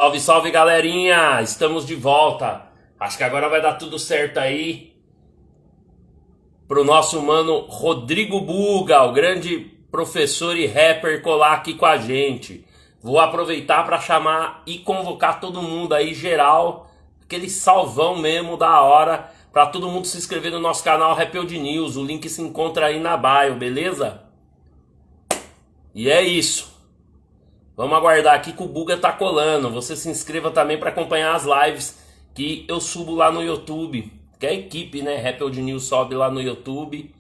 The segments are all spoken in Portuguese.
Salve, salve galerinha! Estamos de volta. Acho que agora vai dar tudo certo aí pro nosso mano Rodrigo Buga, o grande professor e rapper, colar aqui com a gente. Vou aproveitar para chamar e convocar todo mundo aí, geral, aquele salvão mesmo da hora, para todo mundo se inscrever no nosso canal Rappeld News. O link se encontra aí na bio, beleza? E é isso. Vamos aguardar aqui que o Buga tá colando. Você se inscreva também para acompanhar as lives que eu subo lá no YouTube. Que é a equipe, né? Rappeld News sobe lá no YouTube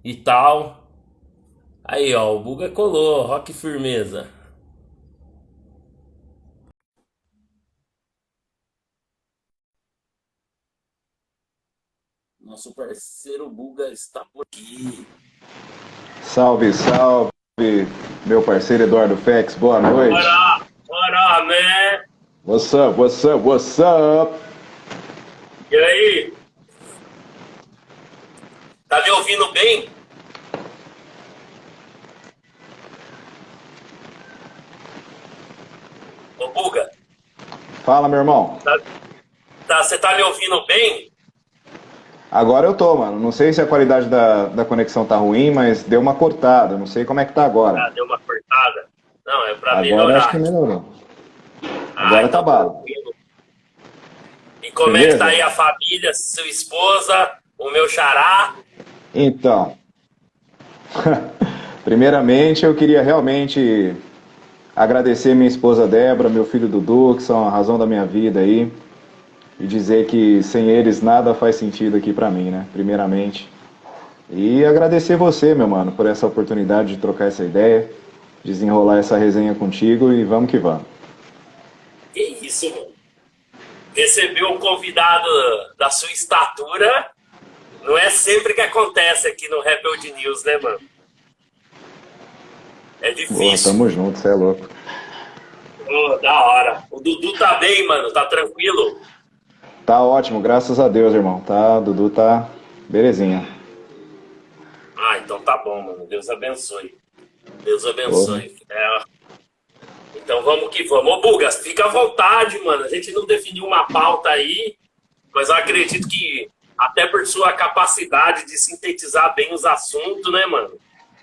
e tal. Aí, ó, o Buga colou. Rock firmeza. Nosso parceiro Buga está por aqui. Salve, salve, meu parceiro Eduardo Fex, boa noite. Bora, man! What's up, what's up, what's up? E aí? Tá me ouvindo bem? Ô, Buga, Fala, meu irmão. você tá me ouvindo bem? Agora eu tô, mano. Não sei se a qualidade da conexão tá ruim, mas deu uma cortada. Não sei como é que tá agora. Ah, deu uma cortada. Não, é pra Agora eu acho que melhorar. melhorou. Ah, Agora tá então bala. tranquilo. E como é que tá Firmeza? aí a família, sua esposa, o meu xará? Então, primeiramente eu queria realmente agradecer minha esposa Débora, meu filho Dudu, que são a razão da minha vida aí. E dizer que sem eles nada faz sentido aqui pra mim, né? Primeiramente. E agradecer você, meu mano, por essa oportunidade de trocar essa ideia, desenrolar essa resenha contigo e vamos que vamos. Que isso, mano? Receber um convidado da sua estatura não é sempre que acontece aqui no Rebelde News, né, mano? É Porra, difícil. tamo junto, cê é louco. Pô, da hora. O Dudu tá bem, mano? Tá tranquilo? Tá ótimo, graças a Deus, irmão. Tá, Dudu tá belezinha. Ah, então tá bom, mano. Deus abençoe. Deus Porra. abençoe. Então vamos que vamos. Ô, Bugas, fica à vontade, mano. A gente não definiu uma pauta aí, mas eu acredito que até por sua capacidade de sintetizar bem os assuntos, né, mano?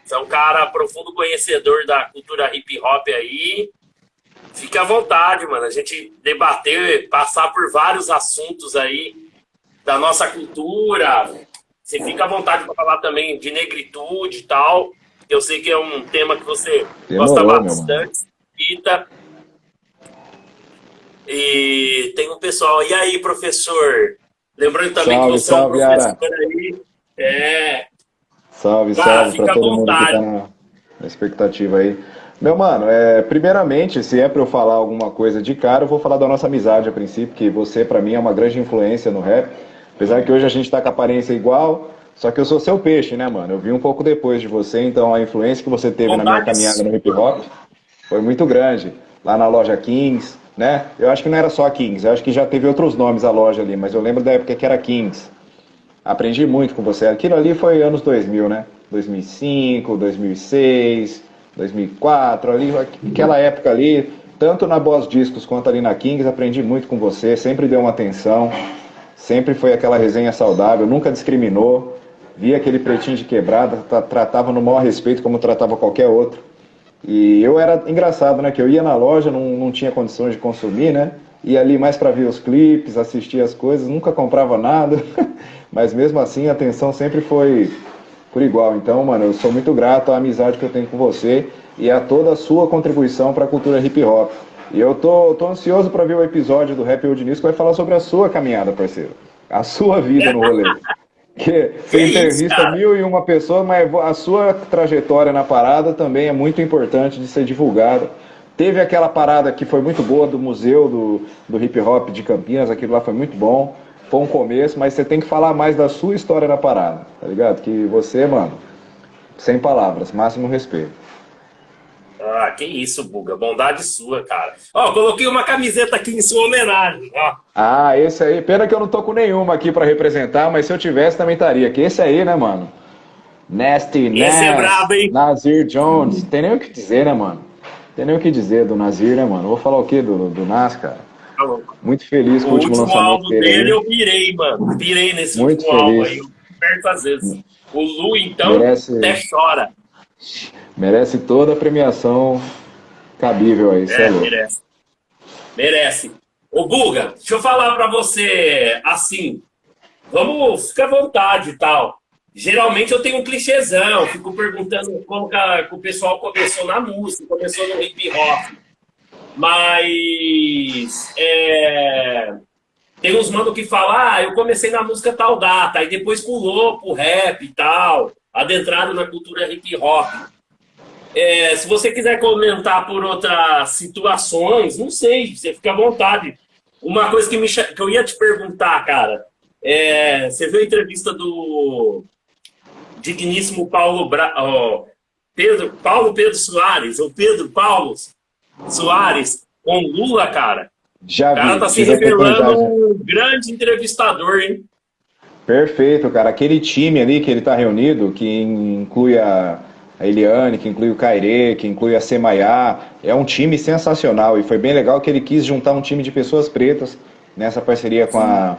Você é um cara profundo conhecedor da cultura hip hop aí. Fica à vontade, mano. A gente debater, passar por vários assuntos aí da nossa cultura. Você fica à vontade para falar também de negritude e tal. Eu sei que é um tema que você gosta Demorou, meu mano. bastante. Cita. E tem um pessoal. E aí, professor? Lembrando também que Salve, você é um salve, professor Ara. aí. É. Salve, Cara, salve pra fica à todo mundo que tá vontade. na expectativa aí. Meu mano, primeiramente, se é pra eu falar alguma coisa de cara, eu vou falar da nossa amizade a princípio, que você pra mim é uma grande influência no rap. Apesar que hoje a gente tá com a aparência igual, só que eu sou seu peixe, né, mano? Eu vim um pouco depois de você, então a influência que você teve na minha Bondade caminhada no hip sua. hop foi muito grande. Lá na loja Kings, né? Eu acho que não era só a Kings, eu acho que já teve outros nomes a loja ali, mas eu lembro da época que era Kings. Aprendi muito com você. Aquilo ali foi anos 2000, né? 2005, 2006, 2004, ali, aquela época ali, tanto na Boss Discos quanto ali na Kings, aprendi muito com você, sempre deu uma atenção, sempre foi aquela resenha saudável, nunca discriminou, via aquele pretinho de quebrada, tratava no maior respeito como tratava qualquer outro. E eu era engraçado, né? Que eu ia na loja, não tinha condições de consumir, né? Ia ali mais para ver os clipes, assistir as coisas, nunca comprava nada, mas mesmo assim a atenção sempre foi por igual. Então, mano, eu sou muito grato à amizade que eu tenho com você e a toda a sua contribuição para a cultura hip hop. E eu tô ansioso para ver o episódio do Rap Old News que vai falar sobre a sua caminhada, parceiro. A sua vida no rolê. Que Que você isso, entrevista cara? mil e uma pessoa, mas a sua trajetória na parada também é muito importante de ser divulgada. Teve aquela parada que foi muito boa do museu do hip hop de Campinas, aquilo lá foi muito bom. Foi um começo, mas você tem que falar mais da sua história na parada, tá ligado? Que você, mano, sem palavras, máximo respeito. Ah, que isso, Buga. Bondade sua, cara. Ó, coloquei uma camiseta aqui em sua homenagem. Ó, Ah, esse aí, pena que eu não tô com nenhuma aqui pra representar, mas se eu tivesse também estaria. Que esse aí, né, mano? Nasty esse é brabo, Nas, hein? Nazir Jones, tem nem o que dizer, né, mano? Tem nem o que dizer do Nazir, né, mano? Vou falar o quê do Nas, cara? Tá louco. Muito feliz O com o último último lançamento álbum dele dele aí. eu pirei, mano. Pirei nesse Muito último álbum aí, feliz. diversas vezes. O Lu, então, até Merece, chora. merece toda a premiação cabível aí, cê é É, louco. merece. Merece. Ô, Guga, deixa eu falar pra você assim. Vamos, fica à vontade e tal. Geralmente eu tenho um clichêzão, fico perguntando como que o pessoal começou na música, começou no hip hop. Mas tem uns mano que falam, eu comecei na música tal data, aí depois pulou pro rap e tal, adentrado na cultura hip hop. Se você quiser comentar por outras situações, não sei, você fica à vontade. Uma coisa que eu ia te perguntar, cara, você viu a entrevista do digníssimo Paulo Pedro Soares, ou Pedro Paulo Soares, com Lula, cara? O Já cara vi, tá se tive a revelando oportunidade. um grande entrevistador, hein? Perfeito, cara. Aquele time ali que ele está reunido, que inclui a Eliane, que inclui o Cairê, que inclui a Semaiá, é um time sensacional. E foi bem legal que ele quis juntar um time de pessoas pretas nessa parceria com Sim, a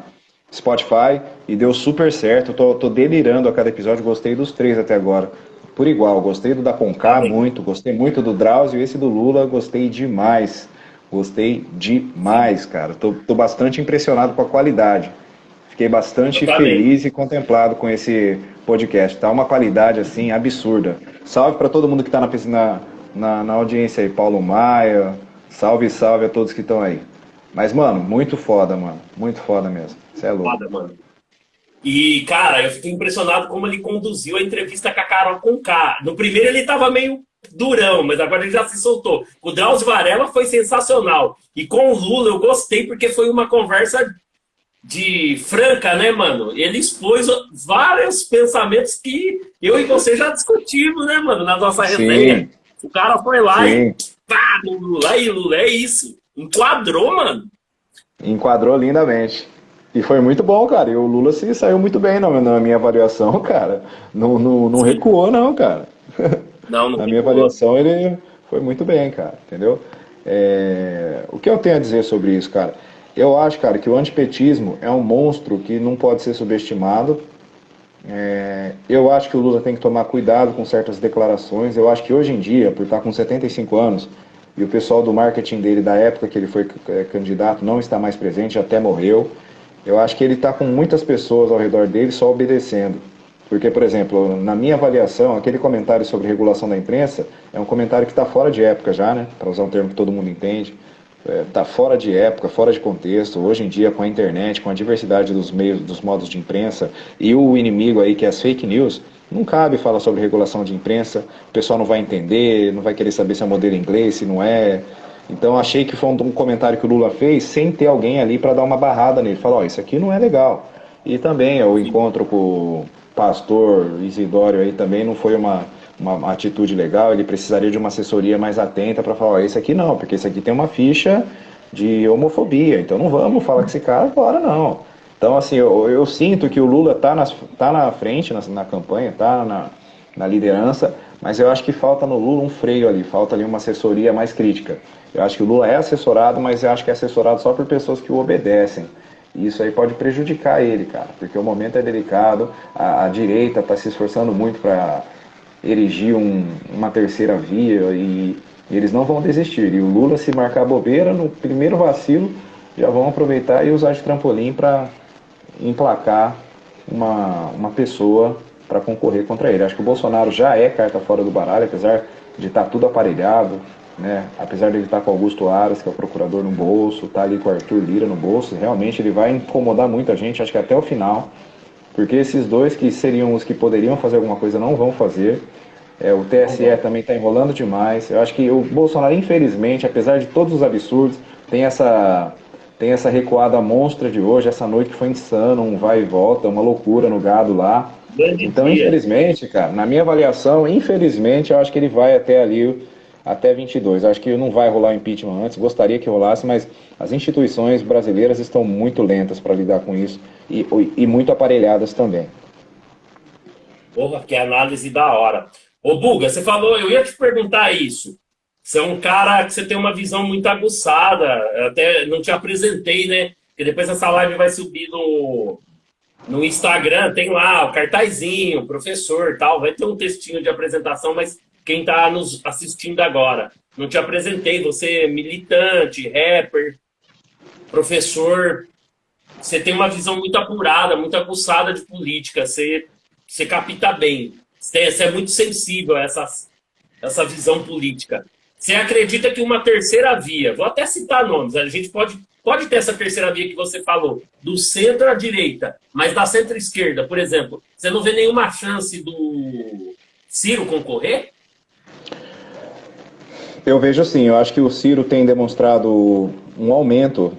Spotify e deu super certo. Tô delirando a cada episódio, gostei dos três até agora. Por igual, gostei do da Conká também. muito, gostei muito do Drauzio, esse do Lula, gostei demais. Gostei Sim, demais, cara. Tô bastante impressionado com a qualidade. Fiquei eu bastante também. feliz e contemplado com esse podcast. Tá uma qualidade assim absurda. Salve para todo mundo que está na audiência aí, Paulo Maia. Salve, salve a todos que estão aí. Mas, mano, muito foda, mano. Muito foda mesmo. Você é louco. Foda, mano. E, cara, eu fiquei impressionado como ele conduziu a entrevista com a Carol Conká. No primeiro ele tava meio durão, mas agora ele já se soltou. O Drauzio Varela foi sensacional. E com o Lula eu gostei porque foi uma conversa de franca, né, mano? Ele expôs vários pensamentos que eu e você já discutimos, né, mano, na nossa resenha. Sim, O cara foi lá e sim. pá, no Lula, aí, Lula, é isso. Enquadrou, mano. Enquadrou lindamente. E foi muito bom, cara. E o Lula se saiu muito bem na minha avaliação, cara. Não Sim. recuou, não, cara. Não, não Na minha recuou. avaliação, ele foi muito bem, cara, entendeu? O que eu tenho a dizer sobre isso, cara? Eu acho, cara, que o antipetismo é um monstro que não pode ser subestimado. Eu acho que o Lula tem que tomar cuidado com certas declarações. Eu acho que hoje em dia, por estar com 75 anos, e o pessoal do marketing dele, da época que ele foi candidato, não está mais presente, até morreu. Eu acho que ele está com muitas pessoas ao redor dele só obedecendo. Porque, por exemplo, na minha avaliação, aquele comentário sobre regulação da imprensa é um comentário que está fora de época já, né? Para usar um termo que todo mundo entende. Está fora de época, fora de contexto. Hoje em dia, com a internet, com a diversidade dos meios, dos modos de imprensa e o inimigo aí que é as fake news, não cabe falar sobre regulação de imprensa. O pessoal não vai entender, não vai querer saber se é modelo inglês, se não é. Então achei que foi um comentário que o Lula fez sem ter alguém ali para dar uma barrada nele. Falar, ó, isso aqui não é legal. E também o Sim. encontro com o pastor Isidório aí também não foi uma atitude legal. Ele precisaria de uma assessoria mais atenta para falar, ó, isso aqui não, porque isso aqui tem uma ficha de homofobia. Então não vamos falar com esse cara agora, não. Então, assim, eu sinto que o Lula tá na frente na campanha, tá na liderança, mas eu acho que falta no Lula um freio ali, falta ali uma assessoria mais crítica. Eu acho que o Lula é assessorado, mas eu acho que é assessorado só por pessoas que o obedecem. E isso aí pode prejudicar ele, cara, porque o momento é delicado, a direita está se esforçando muito para erigir uma terceira via e eles não vão desistir. E o Lula, se marcar bobeira, no primeiro vacilo, já vão aproveitar e usar de trampolim para emplacar uma pessoa para concorrer contra ele. Acho que o Bolsonaro já é carta fora do baralho, apesar de estar tudo aparelhado, né? Apesar de ele estar com Augusto Aras, que é o procurador no bolso, tá ali com o Arthur Lira no bolso, realmente ele vai incomodar muita gente, acho que até o final, porque esses dois que seriam os que poderiam fazer alguma coisa não vão fazer. O Não TSE vão. também está enrolando demais. Eu acho que o Bolsonaro, infelizmente, apesar de todos os absurdos, tem essa recuada monstra de hoje. Essa noite que foi insano, um vai e volta, uma loucura no gado lá. Grande Então, dia. infelizmente, cara, na minha avaliação, infelizmente, eu acho que ele vai até ali, até 22. Eu acho que não vai rolar o impeachment antes. Gostaria que rolasse, mas as instituições brasileiras estão muito lentas para lidar com isso e muito aparelhadas também. Porra, que análise da hora. Ô, Buga, você falou, eu ia te perguntar isso. Você é um cara que você tem uma visão muito aguçada. Eu até não te apresentei, né? Porque depois essa live vai subir no Instagram, tem lá o cartazinho, o professor e tal. Vai ter um textinho de apresentação, mas quem está nos assistindo agora, não te apresentei. Você é militante, rapper, professor. Você tem uma visão muito apurada, muito aguçada de política. Você capta bem. Você é muito sensível a essa visão política. Você acredita que uma terceira via, vou até citar nomes, a gente pode ter essa terceira via que você falou, do centro à direita, mas da centro-esquerda, por exemplo, você não vê nenhuma chance do Ciro concorrer? Eu vejo assim, eu acho que o Ciro tem demonstrado um aumento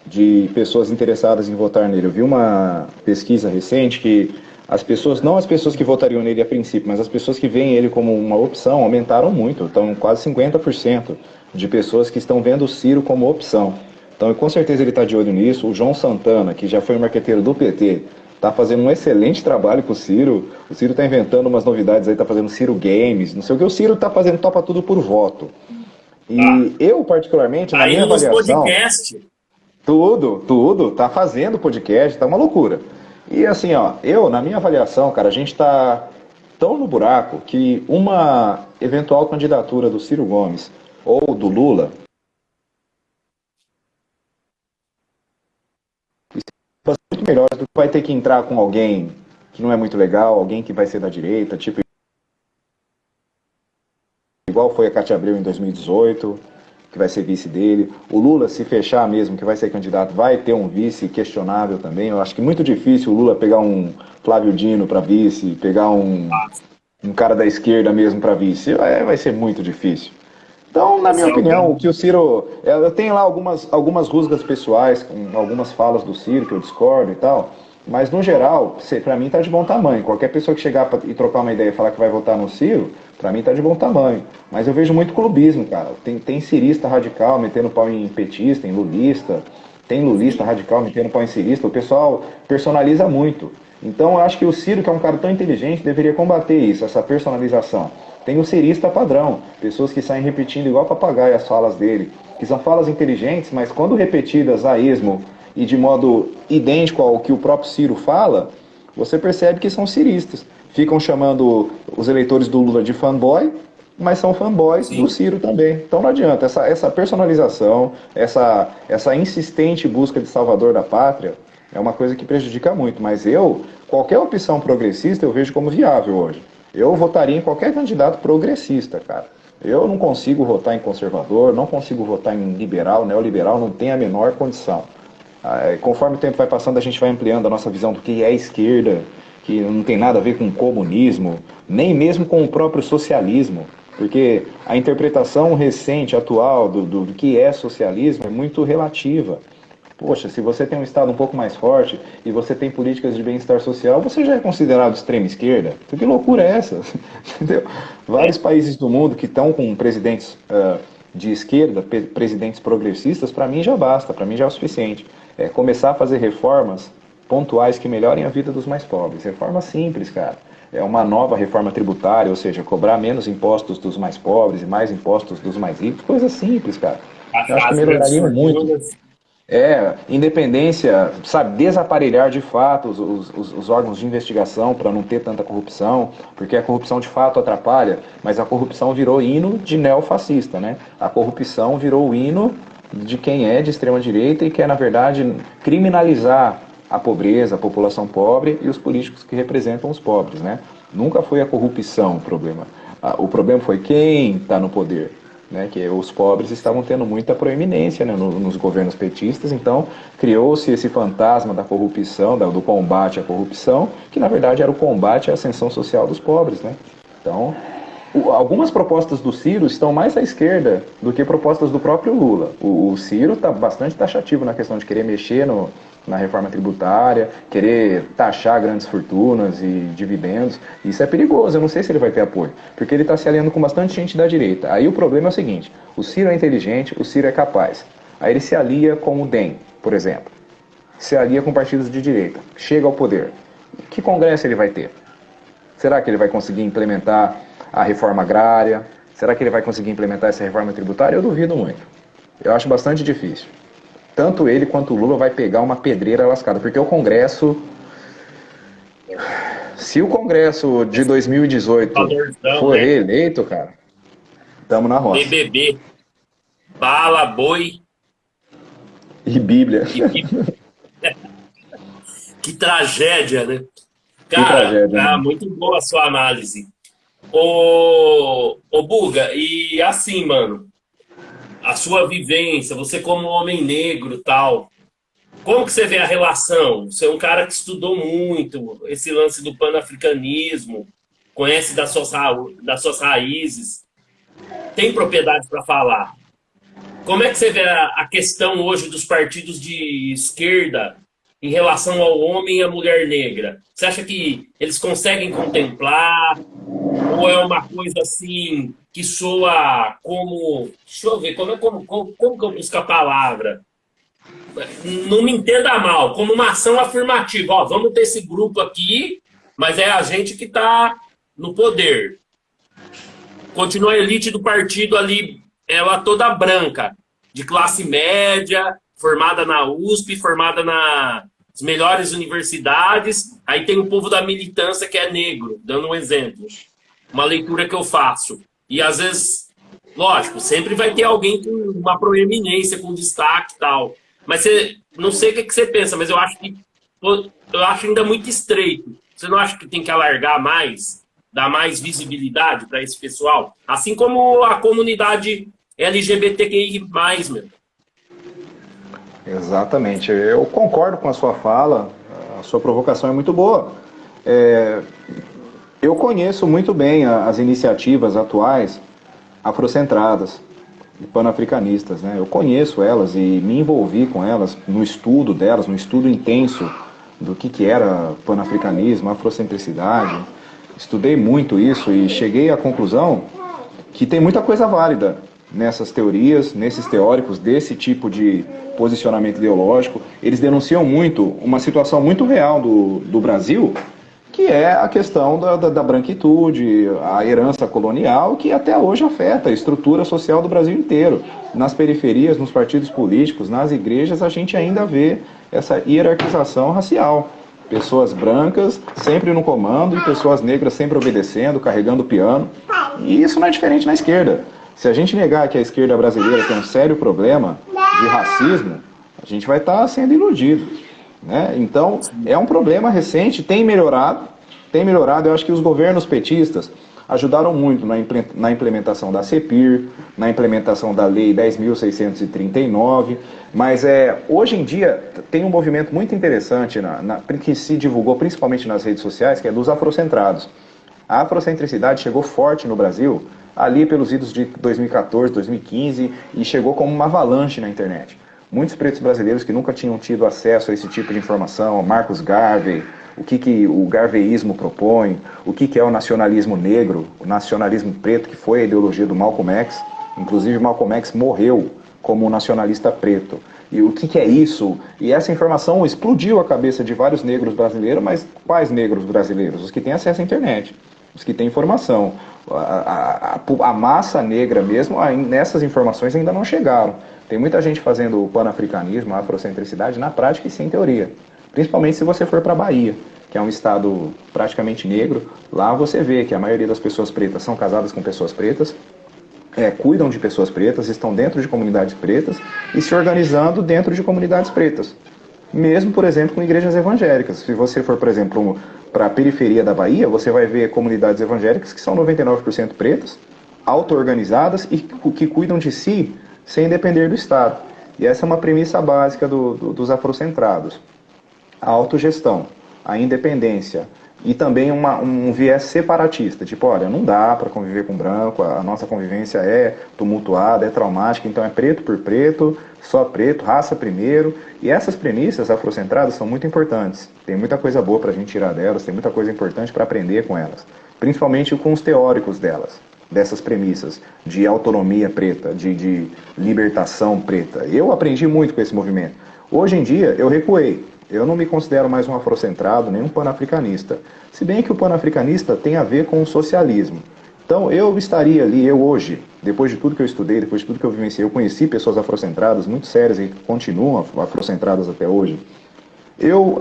de pessoas interessadas em votar nele. Eu vi uma pesquisa recente que as pessoas, não as pessoas que votariam nele a princípio, mas as pessoas que veem ele como uma opção aumentaram muito. Então, quase 50% de pessoas que estão vendo o Ciro como opção. Então, com certeza ele está de olho nisso. O João Santana, que já foi um marqueteiro do PT, está fazendo um excelente trabalho com o Ciro. O Ciro está inventando umas novidades aí, está fazendo Ciro Games, não sei o que. O Ciro está fazendo, topa tudo por voto. Tá, E eu, particularmente, na tá minha indo nos avaliação, podcasts. tudo, tá fazendo podcast, tá uma loucura. E assim, ó, eu, na minha avaliação, cara, a gente tá tão no buraco que uma eventual candidatura do Ciro Gomes ou do Lula vai ser muito melhor do que vai ter que entrar com alguém que não é muito legal, alguém que vai ser da direita, tipo igual foi a Cátia Abreu em 2018, que vai ser vice dele. O Lula, se fechar mesmo, que vai ser candidato, vai ter um vice questionável também. Eu acho que é muito difícil o Lula pegar um Flávio Dino para vice, pegar um cara da esquerda mesmo para vice. Vai ser muito difícil. Então, na minha Você é opinião, o alguém. que o Ciro. Eu tenho lá algumas rusgas pessoais, com algumas falas do Ciro que eu discordo e tal. Mas, no geral, para mim tá de bom tamanho. Qualquer pessoa que chegar e trocar uma ideia e falar que vai votar no Ciro, para mim tá de bom tamanho. Mas eu vejo muito clubismo, cara. Tem cirista radical metendo pau em petista, em lulista. Tem lulista radical metendo pau em cirista. O pessoal personaliza muito. Então, eu acho que o Ciro, que é um cara tão inteligente, deveria combater isso, essa personalização. Tem o cirista padrão, pessoas que saem repetindo igual papagaio as falas dele, que são falas inteligentes, mas quando repetidas a esmo e de modo idêntico ao que o próprio Ciro fala, você percebe que são ciristas. Ficam chamando os eleitores do Lula de fanboy, mas são fanboys do Sim. Ciro também. Então não adianta, essa personalização, essa insistente busca de salvador da pátria, é uma coisa que prejudica muito. Mas qualquer opção progressista eu vejo como viável hoje. Eu votaria em qualquer candidato progressista, cara. Eu não consigo votar em conservador, não consigo votar em liberal, neoliberal, não tem a menor condição. Conforme o tempo vai passando, a gente vai ampliando a nossa visão do que é esquerda, que não tem nada a ver com comunismo, nem mesmo com o próprio socialismo, porque a interpretação recente, atual, do que é socialismo é muito relativa. Poxa, se você tem um Estado um pouco mais forte e você tem políticas de bem-estar social, você já é considerado extrema esquerda? Que loucura é essa? Entendeu? Vários países do mundo que estão com presidentes de esquerda, presidentes progressistas, para mim já basta, para mim já é o suficiente. É começar a fazer reformas pontuais que melhorem a vida dos mais pobres. Reforma simples, cara. É uma nova reforma tributária, ou seja, cobrar menos impostos dos mais pobres e mais impostos dos mais ricos. Coisa simples, cara. Eu acho Achar que as grandes melhorariam muito. fortunas. Independência, sabe, desaparelhar de fato os órgãos de investigação para não ter tanta corrupção, porque a corrupção de fato atrapalha, mas a corrupção virou hino de neofascista, né? A corrupção virou o hino de quem é de extrema direita e quer, na verdade, criminalizar a pobreza, a população pobre e os políticos que representam os pobres, né? Nunca foi a corrupção o problema. O problema foi quem está no poder, né, que os pobres estavam tendo muita proeminência, né, nos governos petistas, então criou-se esse fantasma da corrupção, do combate à corrupção, que na verdade era o combate à ascensão social dos pobres, né? Então, algumas propostas do Ciro estão mais à esquerda do que propostas do próprio Lula. O Ciro está bastante taxativo na questão de querer mexer na reforma tributária, querer taxar grandes fortunas e dividendos. Isso é perigoso, eu não sei se ele vai ter apoio, porque ele está se aliando com bastante gente da direita. Aí o problema é o seguinte, o Ciro é inteligente, o Ciro é capaz. Aí ele se alia com o DEM, por exemplo. Se alia com partidos de direita, chega ao poder. Que congresso ele vai ter? Será que ele vai conseguir implementar a reforma agrária? Será que ele vai conseguir implementar essa reforma tributária? Eu duvido muito. Eu acho bastante difícil. Tanto ele quanto o Lula vai pegar uma pedreira lascada, porque o Congresso, se o Congresso de 2018 Valorzão, for né? reeleito, cara, estamos na roça. BBB, bala, boi E Bíblia. e que tragédia, né? Que Cara, tragédia, né? muito boa a sua análise. Ô Buga, e assim, mano, a sua vivência, você como homem negro e tal, como que você vê a relação? Você é um cara que estudou muito esse lance do panafricanismo, conhece das suas raízes, tem propriedade para falar. Como é que você vê a questão hoje dos partidos de esquerda em relação ao homem e à mulher negra? Você acha que eles conseguem contemplar? Ou é uma coisa assim que soa como. Deixa eu ver, como que eu busco a palavra? Não me entenda mal, como uma ação afirmativa. Ó, vamos ter esse grupo aqui, mas é a gente que está no poder. Continua a elite do partido ali, ela toda branca, de classe média, formada na USP, formada nas melhores universidades. Aí tem o povo da militância que é negro, dando um exemplo. Uma leitura que eu faço. E às vezes, lógico, sempre vai ter alguém com uma proeminência, com destaque e tal. Mas você, não sei o que você pensa, mas eu acho ainda muito estreito. Você não acha que tem que alargar mais, dar mais visibilidade para esse pessoal? Assim como a comunidade LGBTQI+, meu. Exatamente. Eu concordo com a sua fala, a sua provocação é muito boa. É, eu conheço muito bem as iniciativas atuais afrocentradas e panafricanistas, né? Eu conheço elas e me envolvi com elas no estudo delas, no estudo intenso do que era panafricanismo, afrocentricidade. Estudei muito isso e cheguei à conclusão que tem muita coisa válida nessas teorias, nesses teóricos desse tipo de posicionamento ideológico. Eles denunciam muito uma situação muito real do Brasil, que é a questão da branquitude, a herança colonial, que até hoje afeta a estrutura social do Brasil inteiro. Nas periferias, nos partidos políticos, nas igrejas, a gente ainda vê essa hierarquização racial. Pessoas brancas sempre no comando e pessoas negras sempre obedecendo, carregando o piano. E isso não é diferente na esquerda. Se a gente negar que a esquerda brasileira tem um sério problema de racismo, a gente vai estar sendo iludido, né? Então, é um problema recente, tem melhorado. Eu acho que os governos petistas ajudaram muito na implementação da CEPIR, na implementação da Lei 10.639, mas hoje em dia tem um movimento muito interessante que se divulgou principalmente nas redes sociais, que é dos afrocentrados. A afrocentricidade chegou forte no Brasil ali pelos idos de 2014, 2015 e chegou como uma avalanche na internet. Muitos pretos brasileiros que nunca tinham tido acesso a esse tipo de informação, Marcus Garvey, o que o garveyismo propõe, o que é o nacionalismo negro, o nacionalismo preto, que foi a ideologia do Malcolm X. Inclusive, Malcolm X morreu como um nacionalista preto. E o que é isso? E essa informação explodiu a cabeça de vários negros brasileiros, mas quais negros brasileiros? Os que têm acesso à internet, os que têm informação. A massa negra mesmo, nessas informações ainda não chegaram. Tem muita gente fazendo o panafricanismo, a afrocentricidade, na prática e sem teoria. Principalmente se você for para a Bahia, que é um estado praticamente negro. Lá você vê que a maioria das pessoas pretas são casadas com pessoas pretas, cuidam de pessoas pretas, estão dentro de comunidades pretas e se organizando dentro de comunidades pretas. Mesmo, por exemplo, com igrejas evangélicas. Se você for, por exemplo, para a periferia da Bahia, você vai ver comunidades evangélicas que são 99% pretas, auto-organizadas e que cuidam de si sem depender do Estado. E essa é uma premissa básica dos afrocentrados. A autogestão, a independência e também um viés separatista, tipo, olha, não dá para conviver com branco, a nossa convivência é tumultuada, é traumática, então é preto por preto, só preto, raça primeiro. E essas premissas afrocentradas são muito importantes. Tem muita coisa boa para a gente tirar delas, tem muita coisa importante para aprender com elas, principalmente com os teóricos delas, dessas premissas de autonomia preta, de libertação preta. Eu aprendi muito com esse movimento. Hoje em dia, eu recuei. Eu não me considero mais um afrocentrado, nem um panafricanista. Se bem que o panafricanista tem a ver com o socialismo. Então eu estaria ali, eu hoje, depois de tudo que eu estudei, depois de tudo que eu vivenciei, eu conheci pessoas afrocentradas muito sérias e que continuam afrocentradas até hoje. Eu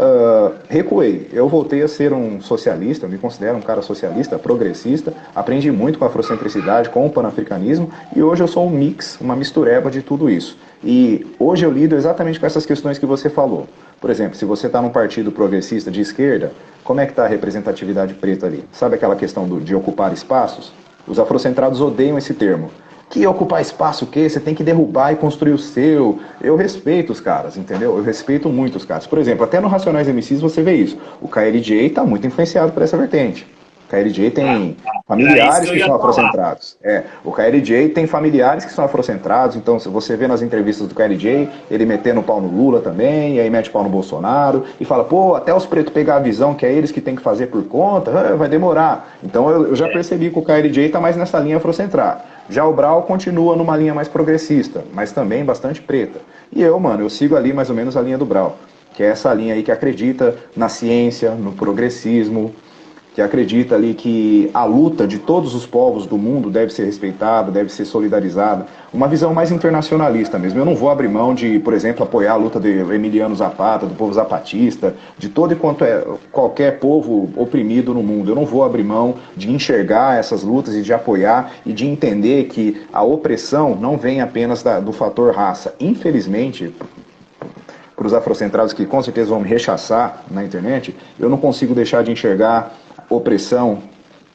recuei, eu voltei a ser um socialista, eu me considero um cara socialista, progressista, aprendi muito com a afrocentricidade, com o panafricanismo, e hoje eu sou um mix, uma mistureba de tudo isso. E hoje eu lido exatamente com essas questões que você falou. Por exemplo, se você está num partido progressista de esquerda, como é que está a representatividade preta ali? Sabe aquela questão de ocupar espaços? Os afrocentrados odeiam esse termo. Que ocupar espaço o quê? Você tem que derrubar e construir o seu. Eu respeito os caras, entendeu? Eu respeito muito os caras. Por exemplo, até no Racionais MCs você vê isso. O KLJ está muito influenciado por essa vertente. O KLJ tem familiares que são afrocentrados. O KLJ tem familiares que são afrocentrados, então se você vê nas entrevistas do KLJ, ele metendo o pau no Lula também, e aí mete o pau no Bolsonaro, e fala, pô, até os pretos pegar a visão que é eles que tem que fazer por conta, vai demorar. Então eu já percebi que o KLJ está mais nessa linha afrocentrada. Já o Brau continua numa linha mais progressista, mas também bastante preta. E eu, mano, eu sigo ali mais ou menos a linha do Brau, que é essa linha aí que acredita na ciência, no progressismo, que acredita ali que a luta de todos os povos do mundo deve ser respeitada, deve ser solidarizada. Uma visão mais internacionalista mesmo. Eu não vou abrir mão de, por exemplo, apoiar a luta de Emiliano Zapata, do povo zapatista, de todo e quanto é qualquer povo oprimido no mundo. Eu não vou abrir mão de enxergar essas lutas e de apoiar e de entender que a opressão não vem apenas do fator raça. Infelizmente, para os afrocentrados que com certeza vão me rechaçar na internet, eu não consigo deixar de enxergar opressão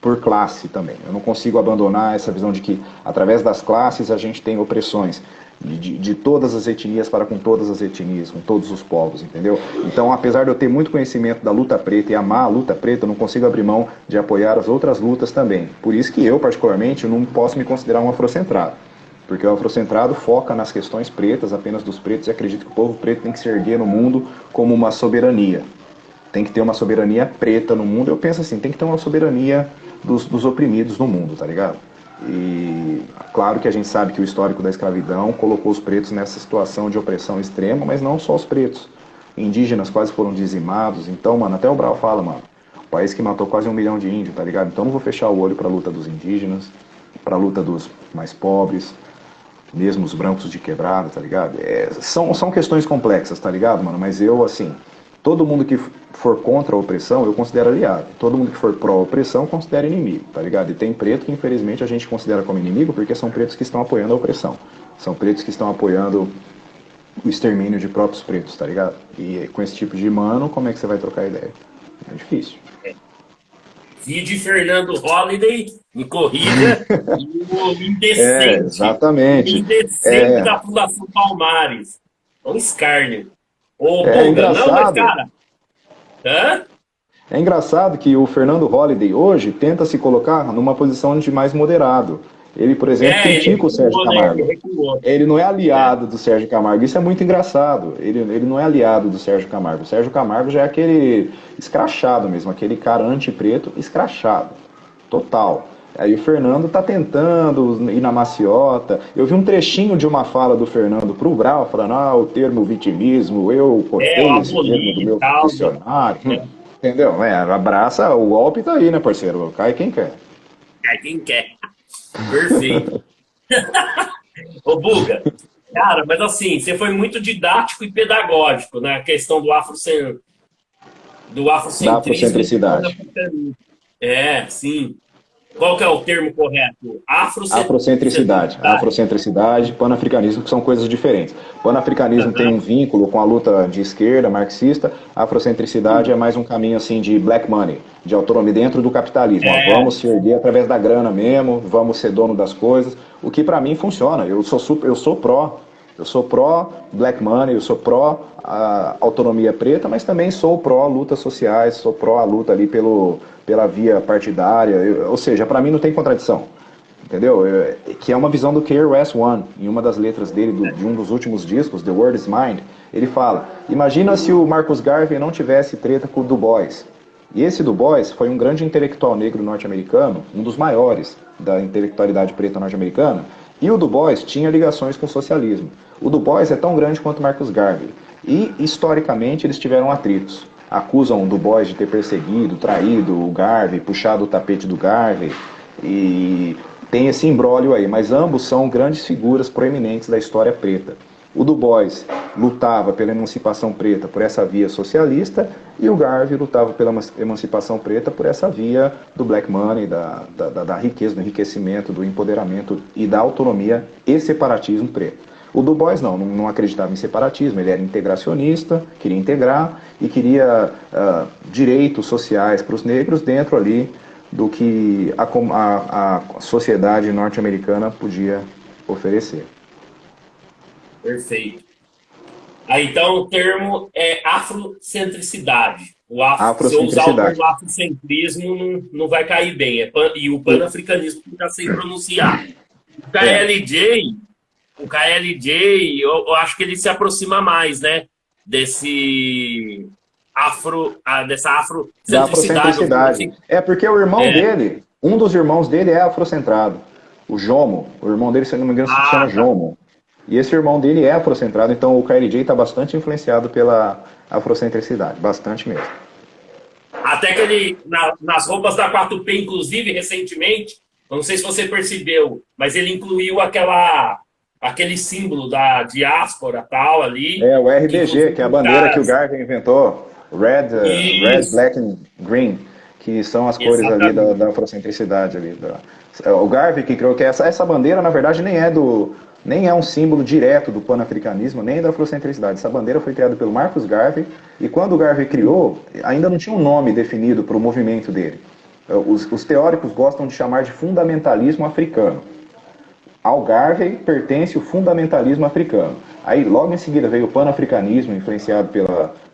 por classe também. Eu não consigo abandonar essa visão de que através das classes a gente tem opressões de todas as etnias para com todas as etnias, com todos os povos, entendeu? Então, apesar de eu ter muito conhecimento da luta preta e amar a luta preta, eu não consigo abrir mão de apoiar as outras lutas também. Por isso que eu, particularmente, não posso me considerar um afrocentrado. Porque o afrocentrado foca nas questões pretas, apenas dos pretos, e acredita que o povo preto tem que se erguer no mundo como uma soberania. Tem que ter uma soberania preta no mundo. Eu penso assim, tem que ter uma soberania dos oprimidos no mundo, tá ligado? E claro que a gente sabe que o histórico da escravidão colocou os pretos nessa situação de opressão extrema, mas não só os pretos. Indígenas quase foram dizimados. Então, mano, até o Brau fala, mano, o país que matou quase 1 milhão de índios, tá ligado? Então não vou fechar o olho pra luta dos indígenas, pra luta dos mais pobres, mesmo os brancos de quebrada, tá ligado? São questões complexas, tá ligado, mano? Mas eu, assim, todo mundo que for contra a opressão, eu considero aliado. Todo mundo que for pró-opressão, considera inimigo, tá ligado? E tem preto que, infelizmente, a gente considera como inimigo porque são pretos que estão apoiando a opressão. São pretos que estão apoiando o extermínio de próprios pretos, tá ligado? E com esse tipo de mano, como é que você vai trocar ideia? É difícil. Vídeo Fernando Holliday em corrida e o indecente. Exatamente. O indecente da Fundação Palmares. É um escárnio. Ô, É Buga, não, mas engraçado. cara. Hã? É engraçado que o Fernando Holliday hoje tenta se colocar numa posição de mais moderado. Ele, por exemplo, critica o Sérgio Camargo. Ele recuou. Ele não é aliado do Sérgio Camargo. Isso é muito engraçado. Ele não é aliado do Sérgio Camargo. O Sérgio Camargo já é aquele escrachado mesmo, aquele cara anti-preto escrachado. Total. Aí o Fernando tá tentando ir na maciota. Eu vi um trechinho de uma fala do Fernando pro Brau, falando, o termo vitimismo, eu cortei esse termo do meu dicionário. Entendeu? Abraça, o golpe tá aí, né, parceiro? Cai quem quer. Cai quem quer. Perfeito. Ô, Buga, cara, mas assim, você foi muito didático e pedagógico na questão do afrocentrismo. Da afrocentricidade. Sim. Qual que é o termo correto? Afrocentricidade. Afrocentricidade, panafricanismo, que são coisas diferentes. Panafricanismo tem um vínculo com a luta de esquerda, marxista. Afrocentricidade é mais um caminho assim de black money, de autonomia dentro do capitalismo. Vamos se erguer através da grana mesmo, vamos ser dono das coisas. O que para mim funciona. Eu sou pró black money, eu sou pró autonomia preta, mas também sou pró lutas sociais, sou pró a luta ali pela via partidária, ou seja, para mim não tem contradição, entendeu? Que é uma visão do KRS-One, em uma das letras dele, de um dos últimos discos, The World is Mind, ele fala, imagina se o Marcus Garvey não tivesse treta com o Du Bois. E esse Du Bois foi um grande intelectual negro norte-americano, um dos maiores da intelectualidade preta norte-americana, e o Du Bois tinha ligações com o socialismo. O Du Bois é tão grande quanto o Marcus Garvey. E, historicamente, eles tiveram atritos. Acusam o Du Bois de ter perseguido, traído o Garvey, puxado o tapete do Garvey. E tem esse imbróglio aí, mas ambos são grandes figuras proeminentes da história preta. O Du Bois lutava pela emancipação preta por essa via socialista e o Garvey lutava pela emancipação preta por essa via do black money, da riqueza, do enriquecimento, do empoderamento e da autonomia e separatismo preto. O Du Bois não acreditava em separatismo, ele era integracionista, queria integrar e queria direitos sociais para os negros dentro ali do que a sociedade norte-americana podia oferecer. Perfeito. Aí, então, o termo é afrocentricidade. Se eu usar o termo afrocentrismo, não vai cair bem. E o panafricanismo fica sem pronunciar. O KLJ, eu acho que ele se aproxima mais, né? Dessa afrocentricidade. É porque o irmão dele, um dos irmãos dele é afrocentrado. O Jomo, o irmão dele, se não me engano, se chama Jomo. E esse irmão dele é afrocentrado, então o KLJ está bastante influenciado pela afrocentricidade, bastante mesmo. Até que ele, nas roupas da 4P, inclusive, recentemente, não sei se você percebeu, mas ele incluiu aquele símbolo da diáspora tal ali. É, o RBG, que é a bandeira que o Garvey inventou, Red, Black and Green, que são as cores ali da afrocentricidade ali. O Garvey que criou, que essa bandeira, na verdade, nem é um símbolo direto do panafricanismo, nem da afrocentricidade. Essa bandeira foi criada pelo Marcus Garvey, e quando o Garvey criou, ainda não tinha um nome definido para o movimento dele. Os teóricos gostam de chamar de fundamentalismo africano. Ao Garvey pertence o fundamentalismo africano. Aí, logo em seguida, veio o panafricanismo, influenciado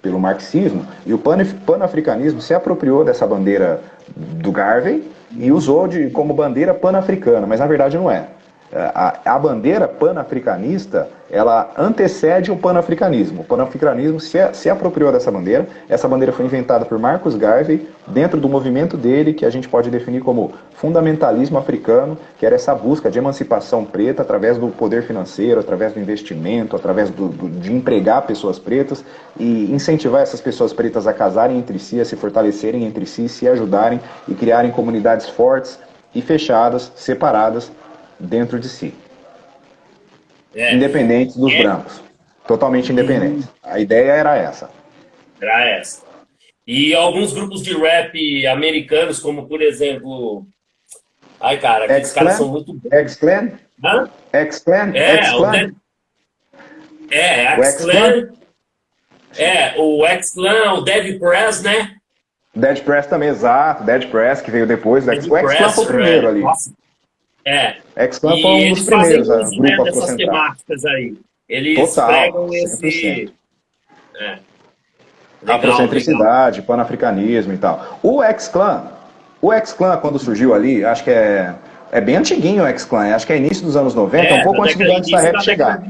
pelo marxismo, e o panafricanismo se apropriou dessa bandeira do Garvey e usou como bandeira panafricana, mas na verdade não é. A bandeira panafricanista, ela antecede o panafricanismo. O panafricanismo se apropriou dessa bandeira. Essa bandeira foi inventada por Marcus Garvey, dentro do movimento dele, que a gente pode definir como fundamentalismo africano, que era essa busca de emancipação preta através do poder financeiro, através do investimento, através de empregar pessoas pretas e incentivar essas pessoas pretas a casarem entre si, a se fortalecerem entre si, se ajudarem e criarem comunidades fortes e fechadas, separadas, dentro de si. Independentes dos brancos. Totalmente independentes. A ideia era essa. E alguns grupos de rap americanos, como por exemplo... Ai, cara, aqueles caras são muito bons. X-Clan? X-Clan? X-Clan. O X-Clan, o Dead Press, né? Dead Press também, exato. Dead Press, que veio depois. O X-Clan foi o primeiro ali. Nossa. X-Clan foi um dos primeiros grupos dessas temáticas aí. Eles pegam esse... afrocentricidade, panafricanismo e tal. O X-Clan, quando surgiu ali, acho que é bem antiguinho o X-Clan, acho que é início dos anos 90, um pouco antes do Gangsta Rap chegar.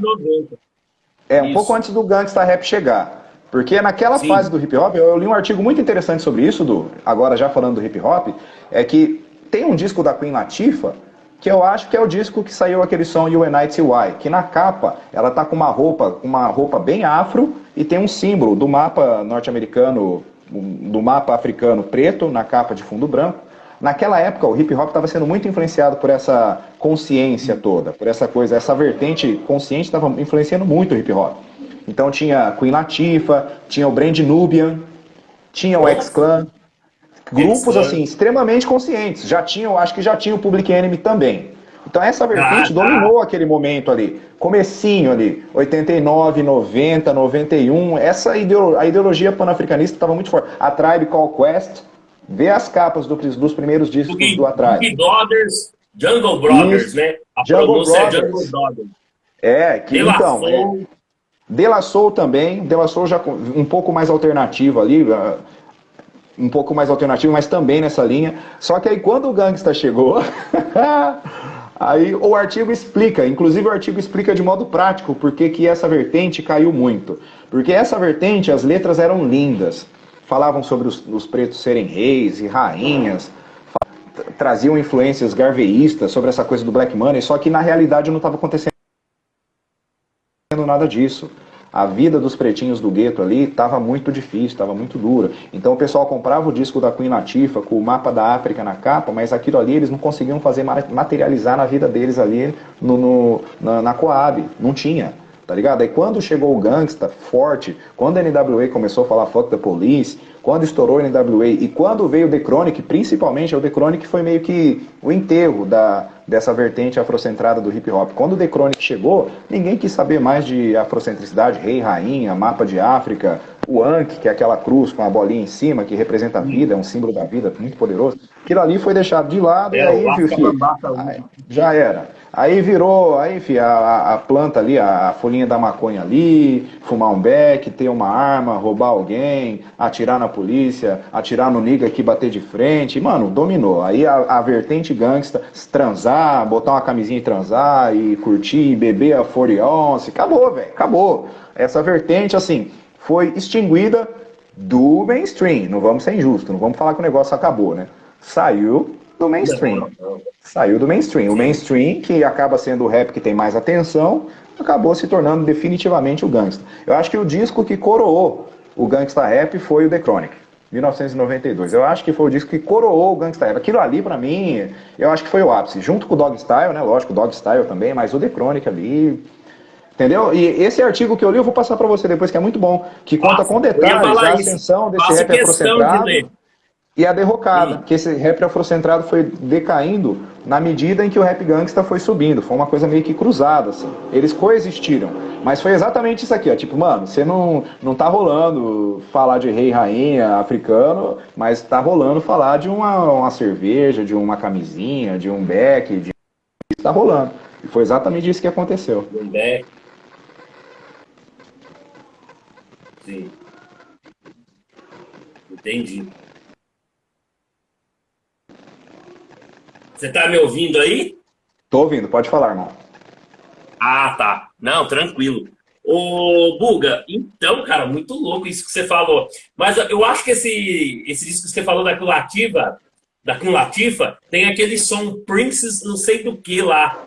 Um pouco antes do Gangsta Rap chegar. Porque naquela fase do hip hop, eu li um artigo muito interessante sobre isso, agora já falando do hip hop, é que tem um disco da Queen Latifah, que eu acho que é o disco que saiu aquele som UNITY, que na capa ela tá com uma roupa bem afro e tem um símbolo do mapa norte-americano, do mapa africano preto na capa de fundo branco. Naquela época o hip hop estava sendo muito influenciado por essa consciência toda, por essa coisa, essa vertente consciente estava influenciando muito o hip hop. Então tinha Queen Latifah, tinha o Brand Nubian, tinha o X-Clan, grupos assim extremamente conscientes. Acho que já tinha o Public Enemy também. Então essa vertente dominou aquele momento ali, comecinho ali, 89, 90, 91, a ideologia panafricanista estava muito forte. A Tribe Called Quest, vê as capas dos primeiros discos do A Tribe. Jungle Brothers, né? A pronúncia é Jungle Brothers. De La Soul também, De La Soul já um pouco mais alternativo ali, mas também nessa linha. Só que aí quando o Gangsta chegou, aí o artigo explica, inclusive o artigo explica de modo prático por que essa vertente caiu muito. Porque essa vertente, as letras eram lindas, falavam sobre os pretos serem reis e rainhas, traziam influências garveístas sobre essa coisa do black money, só que na realidade não estava acontecendo nada disso. A vida dos pretinhos do gueto ali estava muito difícil, estava muito dura. Então o pessoal comprava o disco da Queen Latifah com o mapa da África na capa, mas aquilo ali eles não conseguiam fazer materializar na vida deles ali na Coab. Não tinha. Tá ligado? Aí quando chegou o Gangsta forte, quando a NWA começou a falar Fuck the Police, quando estourou a NWA e quando veio o The Chronic, principalmente, o The Chronic foi meio que o enterro dessa vertente afrocentrada do hip hop. Quando o The Chronic chegou, ninguém quis saber mais de afrocentricidade, rei, rainha, mapa de África, o Ankh, que é aquela cruz com a bolinha em cima, que representa a vida, é um símbolo da vida, muito poderoso. Aquilo ali foi deixado de lado e aí, O viu, África filho? Bambata. Já era. Aí virou, aí, enfim, a planta ali, a folhinha da maconha ali, fumar um beck, ter uma arma, roubar alguém, atirar na polícia, atirar no nigga aqui, bater de frente. Mano, dominou. Aí a vertente gangsta, transar, botar uma camisinha e transar, e curtir, beber a 40 ounce. Acabou, velho, acabou. Essa vertente, assim, foi extinguida do mainstream. Não vamos ser injustos, não vamos falar que o negócio acabou, né? Saiu do mainstream. Saiu do mainstream. O mainstream, que acaba sendo o rap que tem mais atenção, acabou se tornando definitivamente o gangsta. Eu acho que o disco que coroou o gangsta rap foi o The Chronic, 1992. Eu acho que foi o disco que coroou o gangsta rap. Aquilo ali, pra mim, eu acho que foi o ápice. Junto com o Dog Style, né? Lógico, o Dog Style também, mas o The Chronic ali... Entendeu? E esse artigo que eu li, eu vou passar pra você depois, que é muito bom, que conta com detalhes a ascensão desse Faço rap questão de afrocentrado ler. e a derrocada, que esse rap afrocentrado foi decaindo na medida em que o rap gangsta foi subindo. Foi uma coisa meio que cruzada, assim. Eles coexistiram. Mas foi exatamente isso aqui, ó. Tipo, mano, você não tá rolando falar de rei e rainha africano, mas tá rolando falar de uma cerveja, de uma camisinha, de um beck, de... Tá rolando. E foi exatamente isso que aconteceu. Um beck. Sim. Entendi. Você tá me ouvindo aí? Tô ouvindo, pode falar, irmão. Ah, tá. Não, tranquilo. Ô, Buga, então, cara, muito louco isso que você falou. Mas eu acho que esse disco que você falou da Queen Latifah, tem aquele som Princess não sei do que lá.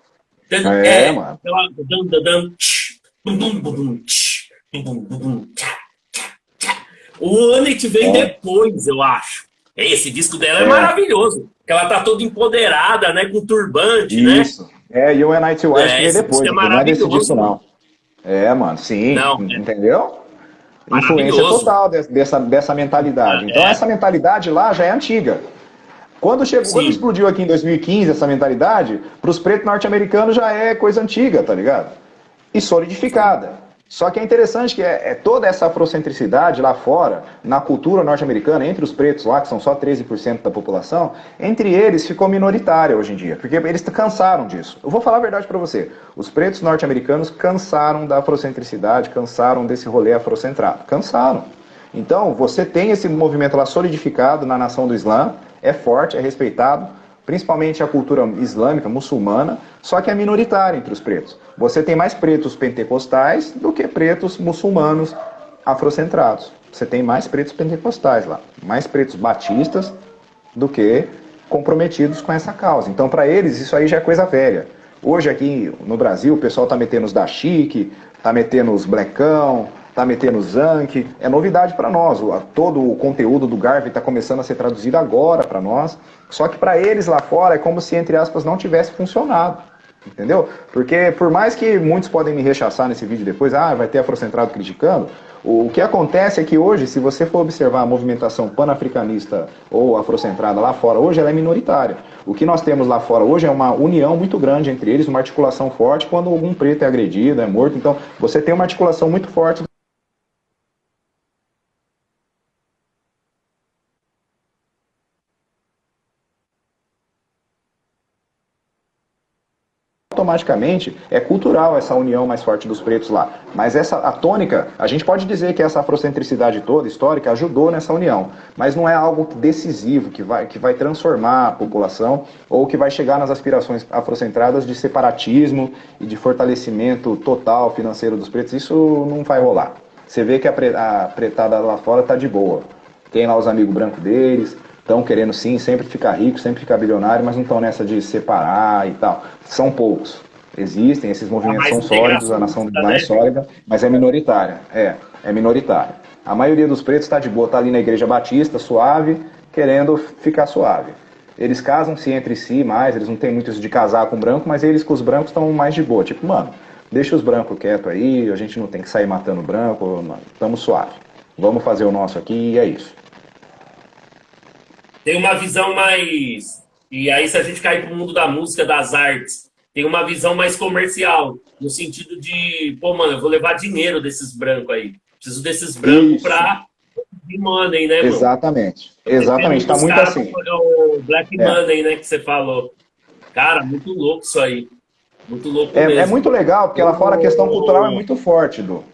Mano. Aquela dum, dum, dum, tch, bum, bum, bum, bum, tch, bum, bum, bum, bum, tchá, tchá, tchá. O Annette vem depois, eu acho. Esse disco dela é maravilhoso. Que ela tá toda empoderada, né? Com turbante, né? Isso. You and I Too Wise que veio Esse disco depois, é não é desse disco, maravilhoso, não. mano. Mano, sim, Não, é entendeu? Influência maravilhoso. total dessa mentalidade. Então É, essa mentalidade lá já é antiga. Quando sim. explodiu aqui em 2015 essa mentalidade, para os pretos norte-americanos já é coisa antiga, tá ligado? E solidificada. Só que é interessante que é toda essa afrocentricidade lá fora, na cultura norte-americana, entre os pretos lá, que são só 13% da população, entre eles ficou minoritária hoje em dia, porque eles cansaram disso. Eu vou falar a verdade pra você, os pretos norte-americanos cansaram da afrocentricidade, cansaram desse rolê afrocentrado, cansaram. Então, você tem esse movimento lá solidificado na nação do Islã, é forte, é respeitado, principalmente a cultura islâmica, muçulmana, só que é minoritária entre os pretos. Você tem mais pretos pentecostais do que pretos muçulmanos afrocentrados. Você tem mais pretos pentecostais lá, mais pretos batistas do que comprometidos com essa causa. Então, para eles, isso aí já é coisa velha. Hoje aqui no Brasil, o pessoal tá metendo os dashiki, tá metendo os blackão, tá metendo os zank. É novidade para nós. Todo o conteúdo do Garvey está começando a ser traduzido agora para nós. Só que para eles lá fora é como se, entre aspas, não tivesse funcionado. Entendeu? Porque por mais que muitos podem me rechaçar nesse vídeo depois, vai ter afrocentrado criticando, o que acontece é que hoje, se você for observar a movimentação panafricanista ou afrocentrada lá fora, hoje ela é minoritária. O que nós temos lá fora hoje é uma união muito grande entre eles, uma articulação forte quando algum preto é agredido, é morto. Então, você tem uma articulação muito forte. Automaticamente é cultural essa união mais forte dos pretos lá. Mas a tônica, a gente pode dizer que essa afrocentricidade toda, histórica, ajudou nessa união. Mas não é algo decisivo, que vai transformar a população ou que vai chegar nas aspirações afrocentradas de separatismo e de fortalecimento total financeiro dos pretos. Isso não vai rolar. Você vê que a pretada lá fora tá de boa. Tem lá os amigos brancos deles, estão querendo sim sempre ficar rico, sempre ficar bilionário, mas não estão nessa de separar e tal. São poucos. Existem, esses Há movimentos mais são sólidos, a nação integracionista, mais né? sólida, mas é minoritária. É minoritária. A maioria dos pretos está de boa, está ali na igreja batista, suave, querendo ficar suave. Eles casam-se entre si mais, eles não têm muito isso de casar com branco, mas eles com os brancos estão mais de boa. Tipo, mano, deixa os brancos quietos aí, a gente não tem que sair matando branco, mano, tamo suave. Vamos fazer o nosso aqui e é isso. Tem uma visão mais. E aí, se a gente cair para o mundo da música, das artes, tem uma visão mais comercial, no sentido de, pô, mano, eu vou levar dinheiro desses brancos aí. Preciso desses brancos Isso, para money, né, mano? exatamente. Você tem Exatamente, um tá dos muito caras, assim. o Black É. Money, né, que você falou. Cara, muito louco isso aí. Muito louco É mesmo. muito legal, porque lá fora a questão cultural é Eu... muito forte, Du.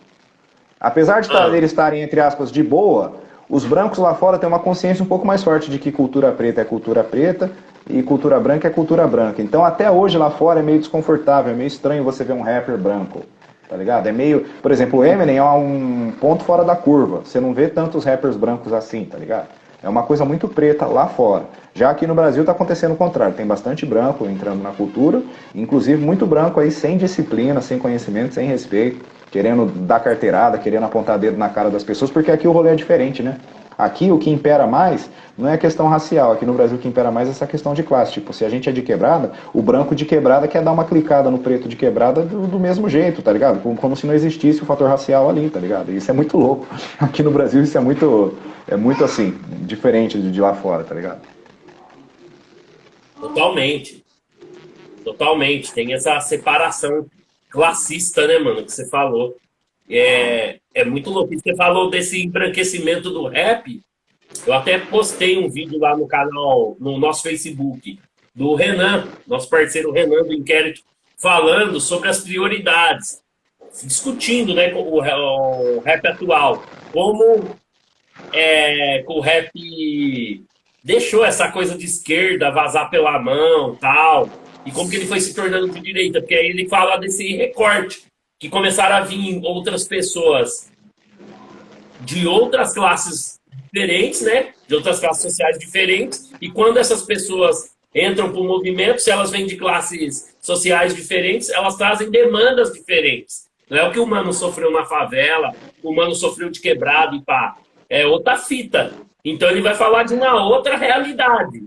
Apesar de Ah, eles estarem, entre aspas, de boa, os brancos lá fora têm uma consciência um pouco mais forte de que cultura preta é cultura preta e cultura branca é cultura branca. Então, até hoje lá fora é meio desconfortável, é meio estranho você ver um rapper branco, tá ligado? É meio, por exemplo, o Eminem é um ponto fora da curva. Você não vê tantos rappers brancos assim, tá ligado? É uma coisa muito preta lá fora. Já aqui no Brasil está acontecendo o contrário. Tem bastante branco entrando na cultura, inclusive muito branco aí sem disciplina, sem conhecimento, sem respeito, querendo dar carteirada, querendo apontar dedo na cara das pessoas, porque aqui o rolê é diferente, né? Aqui o que impera mais não é a questão racial. Aqui no Brasil o que impera mais é essa questão de classe. Tipo, se a gente é de quebrada, o branco de quebrada quer dar uma clicada no preto de quebrada do mesmo jeito, tá ligado? Como se não existisse o fator racial ali, tá ligado? Isso é muito louco. Aqui no Brasil isso é muito assim, diferente de lá fora, tá ligado? totalmente. Totalmente. Tem essa separação classista, né, mano, que você falou. É muito louco. Você falou desse embranquecimento do rap. Eu até postei um vídeo lá no canal, no nosso Facebook, do Renan, nosso parceiro Renan do Inquérito, falando sobre as prioridades, discutindo, né, com o rap atual, como que o rap deixou essa coisa de esquerda vazar pela mão, tal, e como que ele foi se tornando de direita, porque aí ele fala desse recorte, que começaram a vir outras pessoas de outras classes diferentes, né? De outras classes sociais diferentes. E quando essas pessoas entram para o movimento, se elas vêm de classes sociais diferentes, elas trazem demandas diferentes. Não é o que o mano sofreu na favela, o mano sofreu de quebrado e pá. É outra fita. Então ele vai falar de uma outra realidade.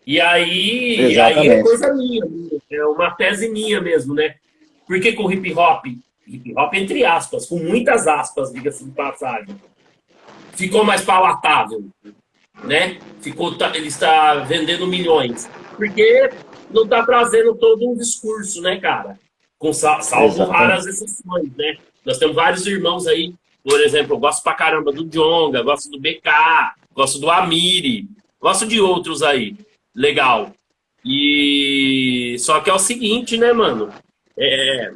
E aí é Exatamente. coisa minha, é uma tese minha mesmo, né? Por que, que o hip hop entre aspas, com muitas aspas, diga-se de passagem, ficou mais palatável, né? Ele está vendendo milhões. Porque não está trazendo todo um discurso, né, cara? Salvo raras Exatamente. exceções, né? Nós temos vários irmãos aí, por exemplo, eu gosto pra caramba do Djonga, gosto do BK, gosto do Amiri, gosto de outros aí. Legal. E só que é o seguinte, né, mano? É,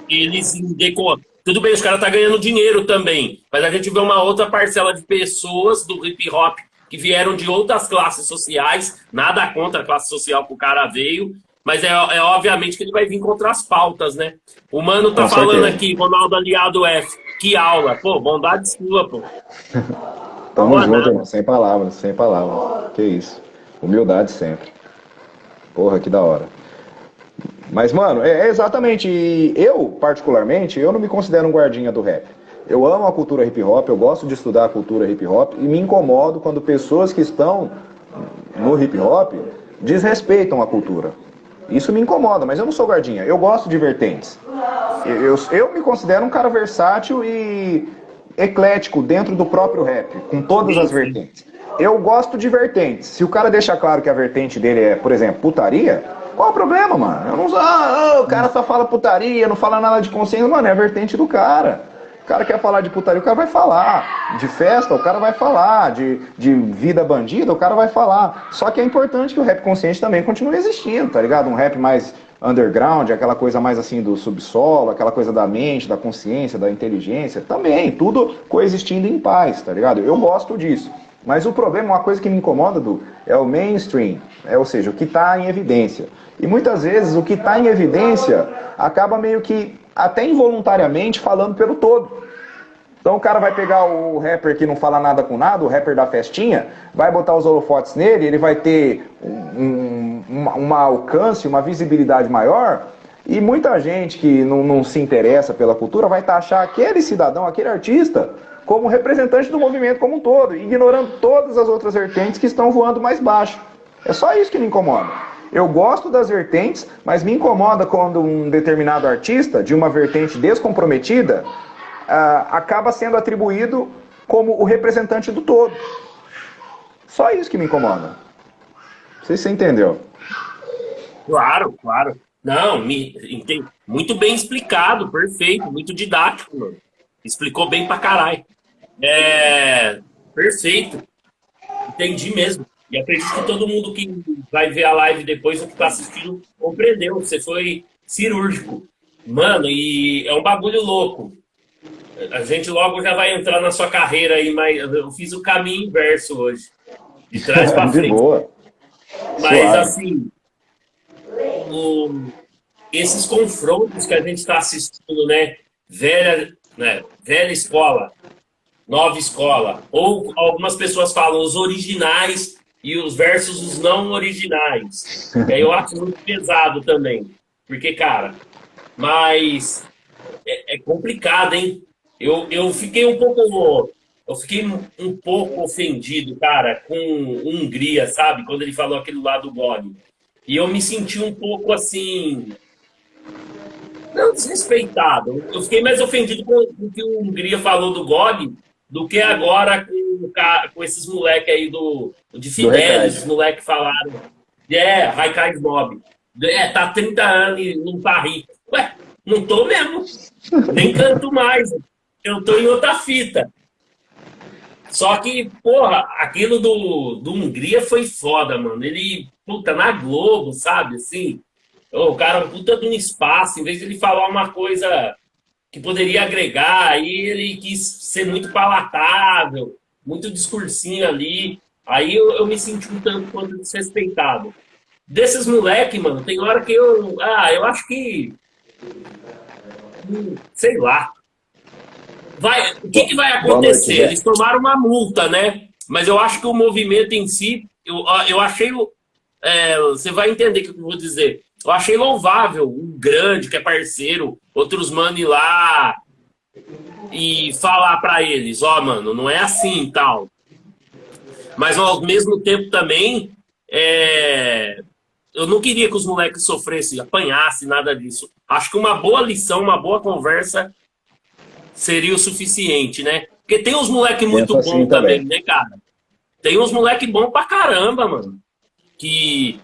eles tudo bem, os caras estão ganhando dinheiro também, mas a gente vê uma outra parcela de pessoas do hip hop que vieram de outras classes sociais, nada contra a classe social que o cara veio, mas é obviamente que ele vai vir contra as pautas, né? O mano tá Com falando certeza. aqui, Ronaldo Aliado F, que aula, pô, bondade sua, pô, Tamo falou junto, irmão. nada. Sem palavras, sem palavras. Que isso. Humildade sempre. Porra, que da hora. Mas, mano, é exatamente. E eu, particularmente, eu não me considero um guardinha do rap. Eu amo a cultura hip hop, eu gosto de estudar a cultura hip hop e me incomodo quando pessoas que estão no hip hop desrespeitam a cultura. Isso me incomoda, mas eu não sou guardinha. Eu gosto de vertentes. Eu me considero um cara versátil e eclético dentro do próprio rap, com todas Sim, as sim. vertentes. Eu gosto de vertentes. Se o cara deixar claro que a vertente dele é, por exemplo, putaria, qual o problema, mano? Eu não, o cara só fala putaria, não fala nada de consciência, mano, é a vertente do cara. O cara quer falar de putaria, o cara vai falar. De festa, o cara vai falar. De vida bandida, o cara vai falar. Só que é importante que o rap consciente também continue existindo, tá ligado? Um rap mais underground, aquela coisa mais assim do subsolo, aquela coisa da mente, da consciência, da inteligência, também, tudo coexistindo em paz, tá ligado? Eu gosto disso. Mas o problema, uma coisa que me incomoda, Du, é o mainstream, ou seja, o que está em evidência. E muitas vezes o que está em evidência acaba meio que, até involuntariamente, falando pelo todo. Então o cara vai pegar o rapper que não fala nada com nada, o rapper da festinha, vai botar os holofotes nele, ele vai ter um alcance, uma visibilidade maior, e muita gente que não se interessa pela cultura vai taxar aquele cidadão, aquele artista, como representante do movimento como um todo, ignorando todas as outras vertentes que estão voando mais baixo. É só isso que me incomoda. Eu gosto das vertentes, mas me incomoda quando um determinado artista, de uma vertente descomprometida, acaba sendo atribuído como o representante do todo. Só isso que me incomoda. Não sei se você entendeu. Claro, claro. Não, muito bem explicado, perfeito, muito didático, mano. Explicou bem pra caralho. Perfeito. Entendi mesmo. E acredito que todo mundo que vai ver a live depois, ou que tá assistindo, compreendeu. Você foi cirúrgico. Mano, e é um bagulho louco. A gente logo já vai entrar na sua carreira aí, mas eu fiz o caminho inverso hoje. De trás pra frente. De boa. Mas, Suave. assim, esses confrontos que a gente está assistindo, né? Velha escola, nova escola. Ou algumas pessoas falam os originais e os versus os não originais. E aí eu acho muito pesado também. Porque, cara, mas é complicado, hein? Eu fiquei um pouco. Eu fiquei um pouco ofendido, cara, com Hungria, sabe? Quando ele falou aquele lá do gole. E eu me senti um pouco assim. Não desrespeitado. Eu fiquei mais ofendido com o que o Hungria falou do gole do que agora com esses moleques aí de Fidelis, esses moleques falaram. Raikais Mob. Tá 30 anos e não tá rico. Ué, não tô mesmo. Nem canto mais. Eu tô em outra fita. Só que, porra, aquilo do Hungria foi foda, mano. Ele, puta, na Globo, sabe, assim, o cara, puta de um espaço, em vez de ele falar uma coisa que poderia agregar, aí ele quis ser muito palatável, muito discursinho ali, aí eu me senti um tanto quanto desrespeitado. Desses moleque, mano, tem hora que eu acho que, sei lá, o que vai acontecer? Noite, eles tomaram uma multa, né? Mas eu acho que o movimento em si, eu achei. Você vai entender o que eu vou dizer. Eu achei louvável um grande que é parceiro, outros mano ir lá e falar pra eles: ó, mano, não é assim e tal. Mas ao mesmo tempo também, eu não queria que os moleques sofressem, apanhassem, nada disso. Acho que uma boa lição, uma boa conversa seria o suficiente, né? Porque tem uns moleque muito bom assim também, né, cara? Tem uns moleque bom pra caramba, mano. E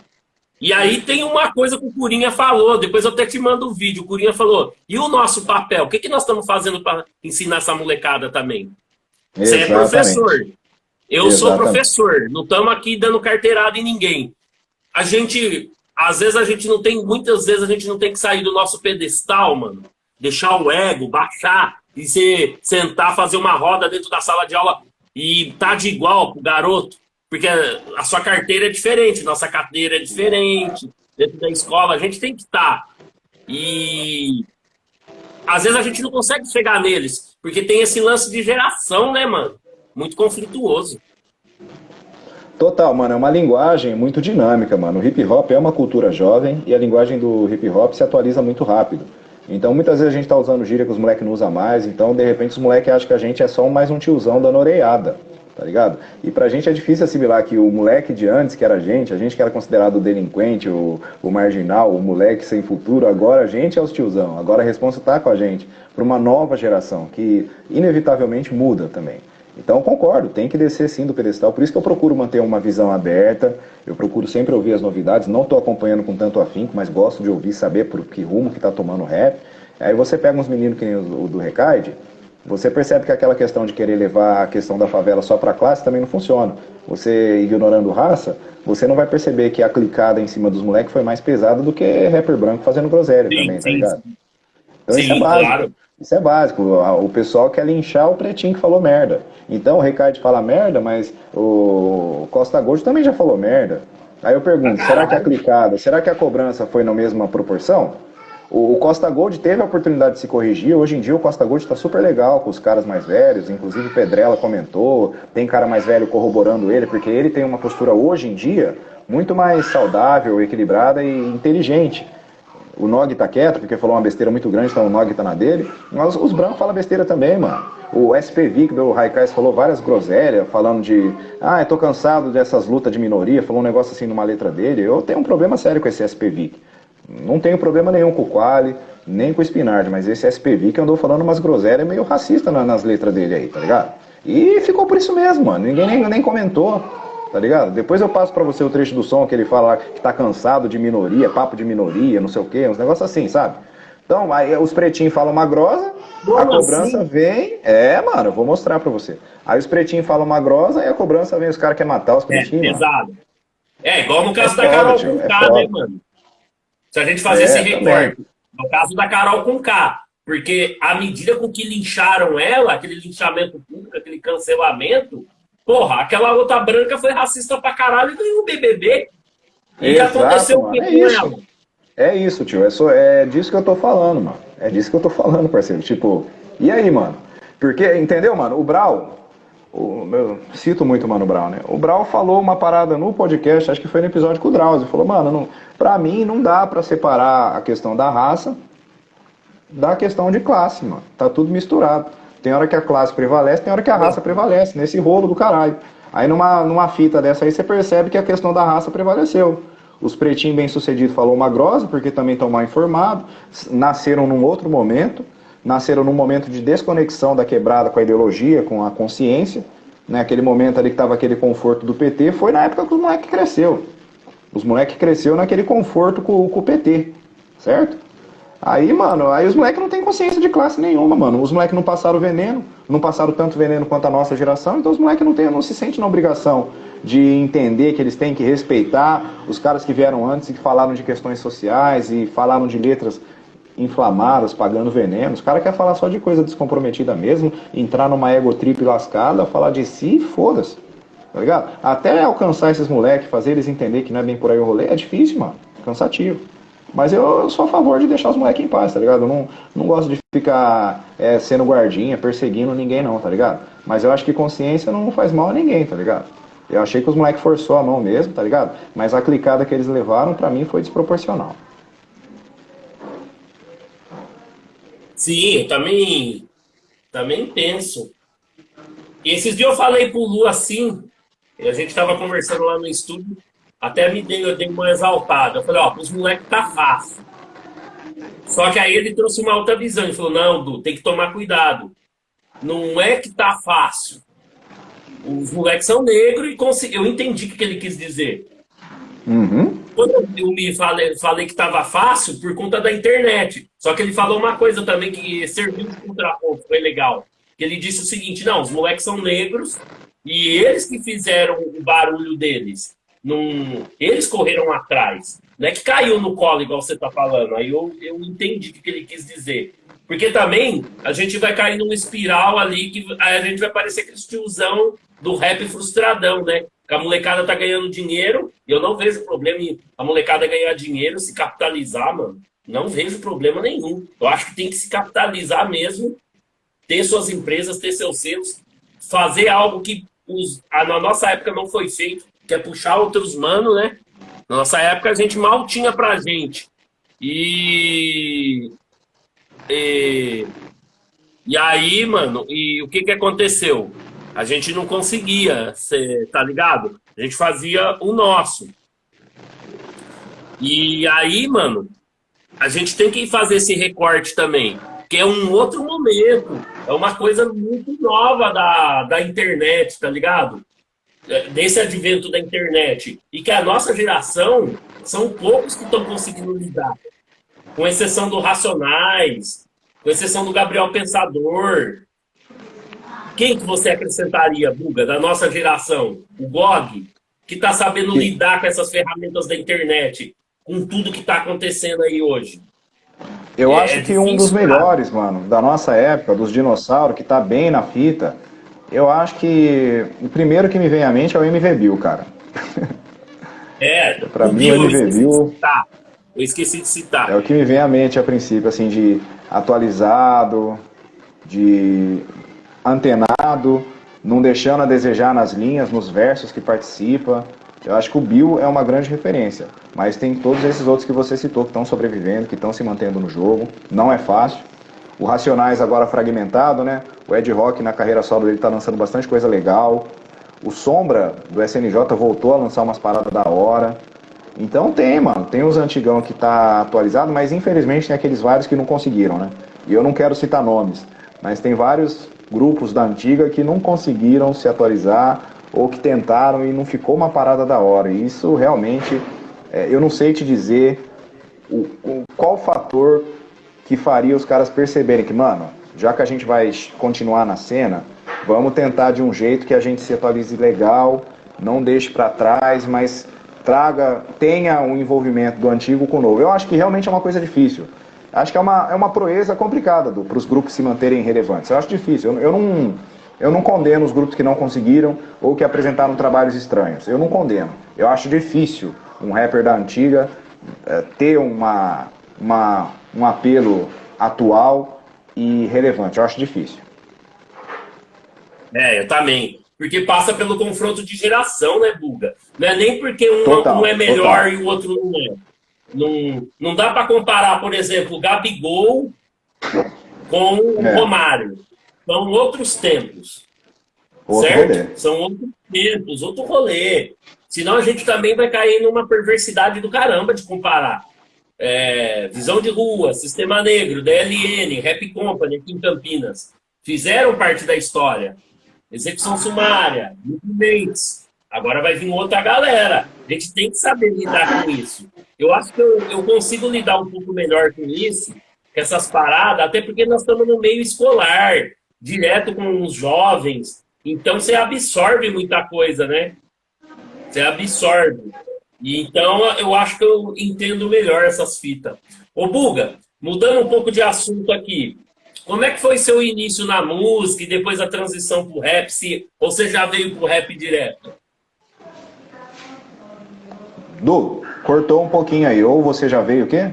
aí tem uma coisa que o Curinha falou, depois eu até te mando o vídeo. O Curinha falou: e o nosso papel? O que nós estamos fazendo para ensinar essa molecada também? Você é professor. Eu sou professor. Não estamos aqui dando carteirada em ninguém. Muitas vezes a gente não tem que sair do nosso pedestal, mano. Deixar o ego, baixar e você sentar, fazer uma roda dentro da sala de aula e tá de igual pro garoto. Porque a sua carteira é diferente, nossa carteira é diferente. Dentro da escola a gente tem que estar. E às vezes a gente não consegue chegar neles, porque tem esse lance de geração, né, mano? Muito conflituoso. Total, mano, é uma linguagem muito dinâmica, mano. O hip hop é uma cultura jovem e a linguagem do hip hop se atualiza muito rápido. Então, muitas vezes a gente tá usando gíria que os moleques não usam mais, então, de repente, os moleques acham que a gente é só mais um tiozão dando orelhada, tá ligado? E pra gente é difícil assimilar que o moleque de antes, que era a gente que era considerado o delinquente, o marginal, o moleque sem futuro, agora a gente é os tiozão, agora a responsa tá com a gente, pra uma nova geração, que inevitavelmente muda também. Então, concordo, tem que descer sim do pedestal, por isso que eu procuro manter uma visão aberta, eu procuro sempre ouvir as novidades, não estou acompanhando com tanto afinco, mas gosto de ouvir, saber por que rumo que está tomando o rap. Aí você pega uns meninos que nem o do Recaide, você percebe que aquela questão de querer levar a questão da favela só para a classe também não funciona. Você ignorando raça, você não vai perceber que a clicada em cima dos moleques foi mais pesada do que rapper branco fazendo groselha também, tá ligado? Então isso é básico. Claro. Isso é básico. O pessoal quer linchar o pretinho que falou merda. Então o Ricardo fala merda, mas o Costa Gold também já falou merda. Aí eu pergunto, será que a clicada, será que a cobrança foi na mesma proporção? O Costa Gold teve a oportunidade de se corrigir. Hoje em dia o Costa Gold está super legal com os caras mais velhos. Inclusive o Pedrella comentou. Tem cara mais velho corroborando ele, porque ele tem uma postura hoje em dia muito mais saudável, equilibrada e inteligente. O Nog tá quieto porque falou uma besteira muito grande, então o Nog tá na dele. Mas os brancos falam besteira também, mano. O SPVIC do Raikais falou várias groselhas, falando de... Ah, eu tô cansado dessas lutas de minoria. Falou um negócio assim numa letra dele. Eu tenho um problema sério com esse SPVIC. Não tenho problema nenhum com o Quali, nem com o Spinardi, mas esse SPVIC andou falando umas groselhas meio racista nas letras dele aí, tá ligado? E ficou por isso mesmo, mano. Ninguém nem comentou. Tá ligado? Depois eu passo pra você o trecho do som que ele fala lá que tá cansado de minoria, papo de minoria, não sei o quê, uns negócios assim, sabe? Então, aí os pretinhos falam uma grosa, a cobrança vem... mano, eu vou mostrar pra você. Aí os pretinhos falam uma grosa e a cobrança vem, os caras querem matar os pretinhos. Pesado. Igual no caso da Carol Conká, né, mano? Se a gente fazer esse recorte, no caso da Carol Conká, porque à medida com que lincharam ela, aquele linchamento público, aquele cancelamento... Porra, aquela outra branca foi racista pra caralho e ganhou o BBB. E aconteceu o que com ela? É isso, tio. É disso que eu tô falando, mano. É disso que eu tô falando, parceiro. Tipo, e aí, mano? Porque, entendeu, mano? O Brau, eu cito muito o Mano Brown, né? O Brau falou uma parada no podcast, acho que foi no episódio com o Drauzio. Falou, mano, pra mim não dá pra separar a questão da raça da questão de classe, mano. Tá tudo misturado. Tem hora que a classe prevalece, tem hora que a raça prevalece, nesse rolo do caralho. Aí numa fita dessa aí você percebe que a questão da raça prevaleceu. Os pretinhos bem-sucedidos falou uma grossa, porque também estão mal informados, nasceram num outro momento, nasceram num momento de desconexão da quebrada com a ideologia, com a consciência, né? Aquele momento ali que estava aquele conforto do PT, foi na época que os moleques cresceu. Os moleques cresceu naquele conforto com o PT, certo? Aí, mano, os moleques não têm consciência de classe nenhuma, mano. Os moleques não passaram veneno, não passaram tanto veneno quanto a nossa geração, então os moleques não se sentem na obrigação de entender que eles têm que respeitar os caras que vieram antes e que falaram de questões sociais e falaram de letras inflamadas, pagando veneno. Os caras querem falar só de coisa descomprometida mesmo, entrar numa ego trip lascada, falar de si e foda-se, tá ligado? Até alcançar esses moleques, fazer eles entender que não é bem por aí o rolê, é difícil, mano, cansativo. Mas eu sou a favor de deixar os moleques em paz, tá ligado? Eu não gosto de ficar sendo guardinha, perseguindo ninguém não, tá ligado? Mas eu acho que consciência não faz mal a ninguém, tá ligado? Eu achei que os moleques forçou a mão mesmo, tá ligado? Mas a clicada que eles levaram, pra mim, foi desproporcional. Sim, eu também penso. E esses dias eu falei pro Lu assim, a gente tava conversando lá no estúdio, até eu dei uma exaltada. Eu falei, os moleques tá fácil. Só que aí ele trouxe uma outra visão. Ele falou, não, Du, tem que tomar cuidado. Não é que tá fácil. Os moleques são negros e eu entendi o que ele quis dizer. Uhum. Quando eu me falei que tava fácil por conta da internet. Só que ele falou uma coisa também que serviu de contraponto, foi legal. Ele disse o seguinte, não, os moleques são negros e eles que fizeram o barulho deles. Eles correram atrás. Não é que caiu no colo, igual você está falando. Aí eu entendi o que ele quis dizer. Porque também a gente vai cair numa espiral ali que a gente vai parecer aquele tiozão do rap frustradão, né? Que a molecada tá ganhando dinheiro e eu não vejo problema em a molecada ganhar dinheiro, se capitalizar, mano. Não vejo problema nenhum. Eu acho que tem que se capitalizar mesmo, ter suas empresas, ter seus selos, fazer algo que na nossa época não foi feito, que é puxar outros manos, né? Na nossa época a gente mal tinha pra gente. E aí, mano, o que aconteceu? A gente não conseguia, tá ligado? A gente fazia o nosso. E aí, mano, a gente tem que fazer esse recorte também, que é um outro momento. É uma coisa muito nova da internet, tá ligado? Desse advento da internet. E que a nossa geração, são poucos que estão conseguindo lidar. Com exceção do Racionais, com exceção do Gabriel Pensador. Quem que você acrescentaria, Buga, da nossa geração? O GOG, que está sabendo lidar com essas ferramentas da internet, com tudo que está acontecendo aí hoje. Eu acho que difícil, um dos melhores, mano, da nossa época, dos dinossauros, que tá bem na fita, eu acho que o primeiro que me vem à mente é o MV Bill, cara. Pra mim o MV Bill... Eu esqueci de É citar. o que me vem à mente a princípio, assim, de atualizado, de antenado, não deixando a desejar nas linhas, nos versos que participa. Eu acho que o Bill é uma grande referência, mas tem todos esses outros que você citou que estão sobrevivendo, que estão se mantendo no jogo. Não é fácil. O Racionais agora fragmentado, né? O Ed Rock na carreira solo dele tá lançando bastante coisa legal. O Sombra do SNJ voltou a lançar umas paradas da hora. Então tem, mano, tem os antigão que tá atualizado, mas infelizmente tem aqueles vários que não conseguiram, né? E eu não quero citar nomes, mas tem vários grupos da antiga que não conseguiram se atualizar ou que tentaram e não ficou uma parada da hora. E isso realmente, eu não sei te dizer qual fator que faria os caras perceberem que, mano, já que a gente vai continuar na cena, vamos tentar de um jeito que a gente se atualize legal, não deixe para trás, mas tenha um envolvimento do antigo com o novo. Eu acho que realmente é uma coisa difícil. Acho que é uma proeza complicada para os grupos se manterem relevantes. Eu acho difícil. Eu não condeno os grupos que não conseguiram ou que apresentaram trabalhos estranhos. Eu não condeno. Eu acho difícil um rapper da antiga ter um apelo atual e relevante. Eu acho difícil. Eu também. Porque passa pelo confronto de geração, né, Buga? Não é nem porque um é Total, melhor total. e o outro não é. Não dá para comparar, por exemplo, o Gabigol com o É, Romário. São outros tempos, outro certo? rolê. São outros tempos, outro rolê. Senão a gente também vai cair numa perversidade do caramba de comparar. Visão de Rua, Sistema Negro, DLN, Rap Company aqui em Campinas. Fizeram parte da história. Execução sumária, movimentos. Agora vai vir outra galera. A gente tem que saber lidar com isso. Eu acho que eu consigo lidar um pouco melhor com isso, com essas paradas, até porque nós estamos no meio escolar, direto com os jovens. Então você absorve muita coisa, né? Você absorve. E então eu acho que eu entendo melhor essas fitas. Ô Buga, mudando um pouco de assunto aqui, como é que foi seu início na música e depois a transição pro rap? Ou você já veio pro rap direto? Du, cortou um pouquinho aí. Ou você já veio o quê?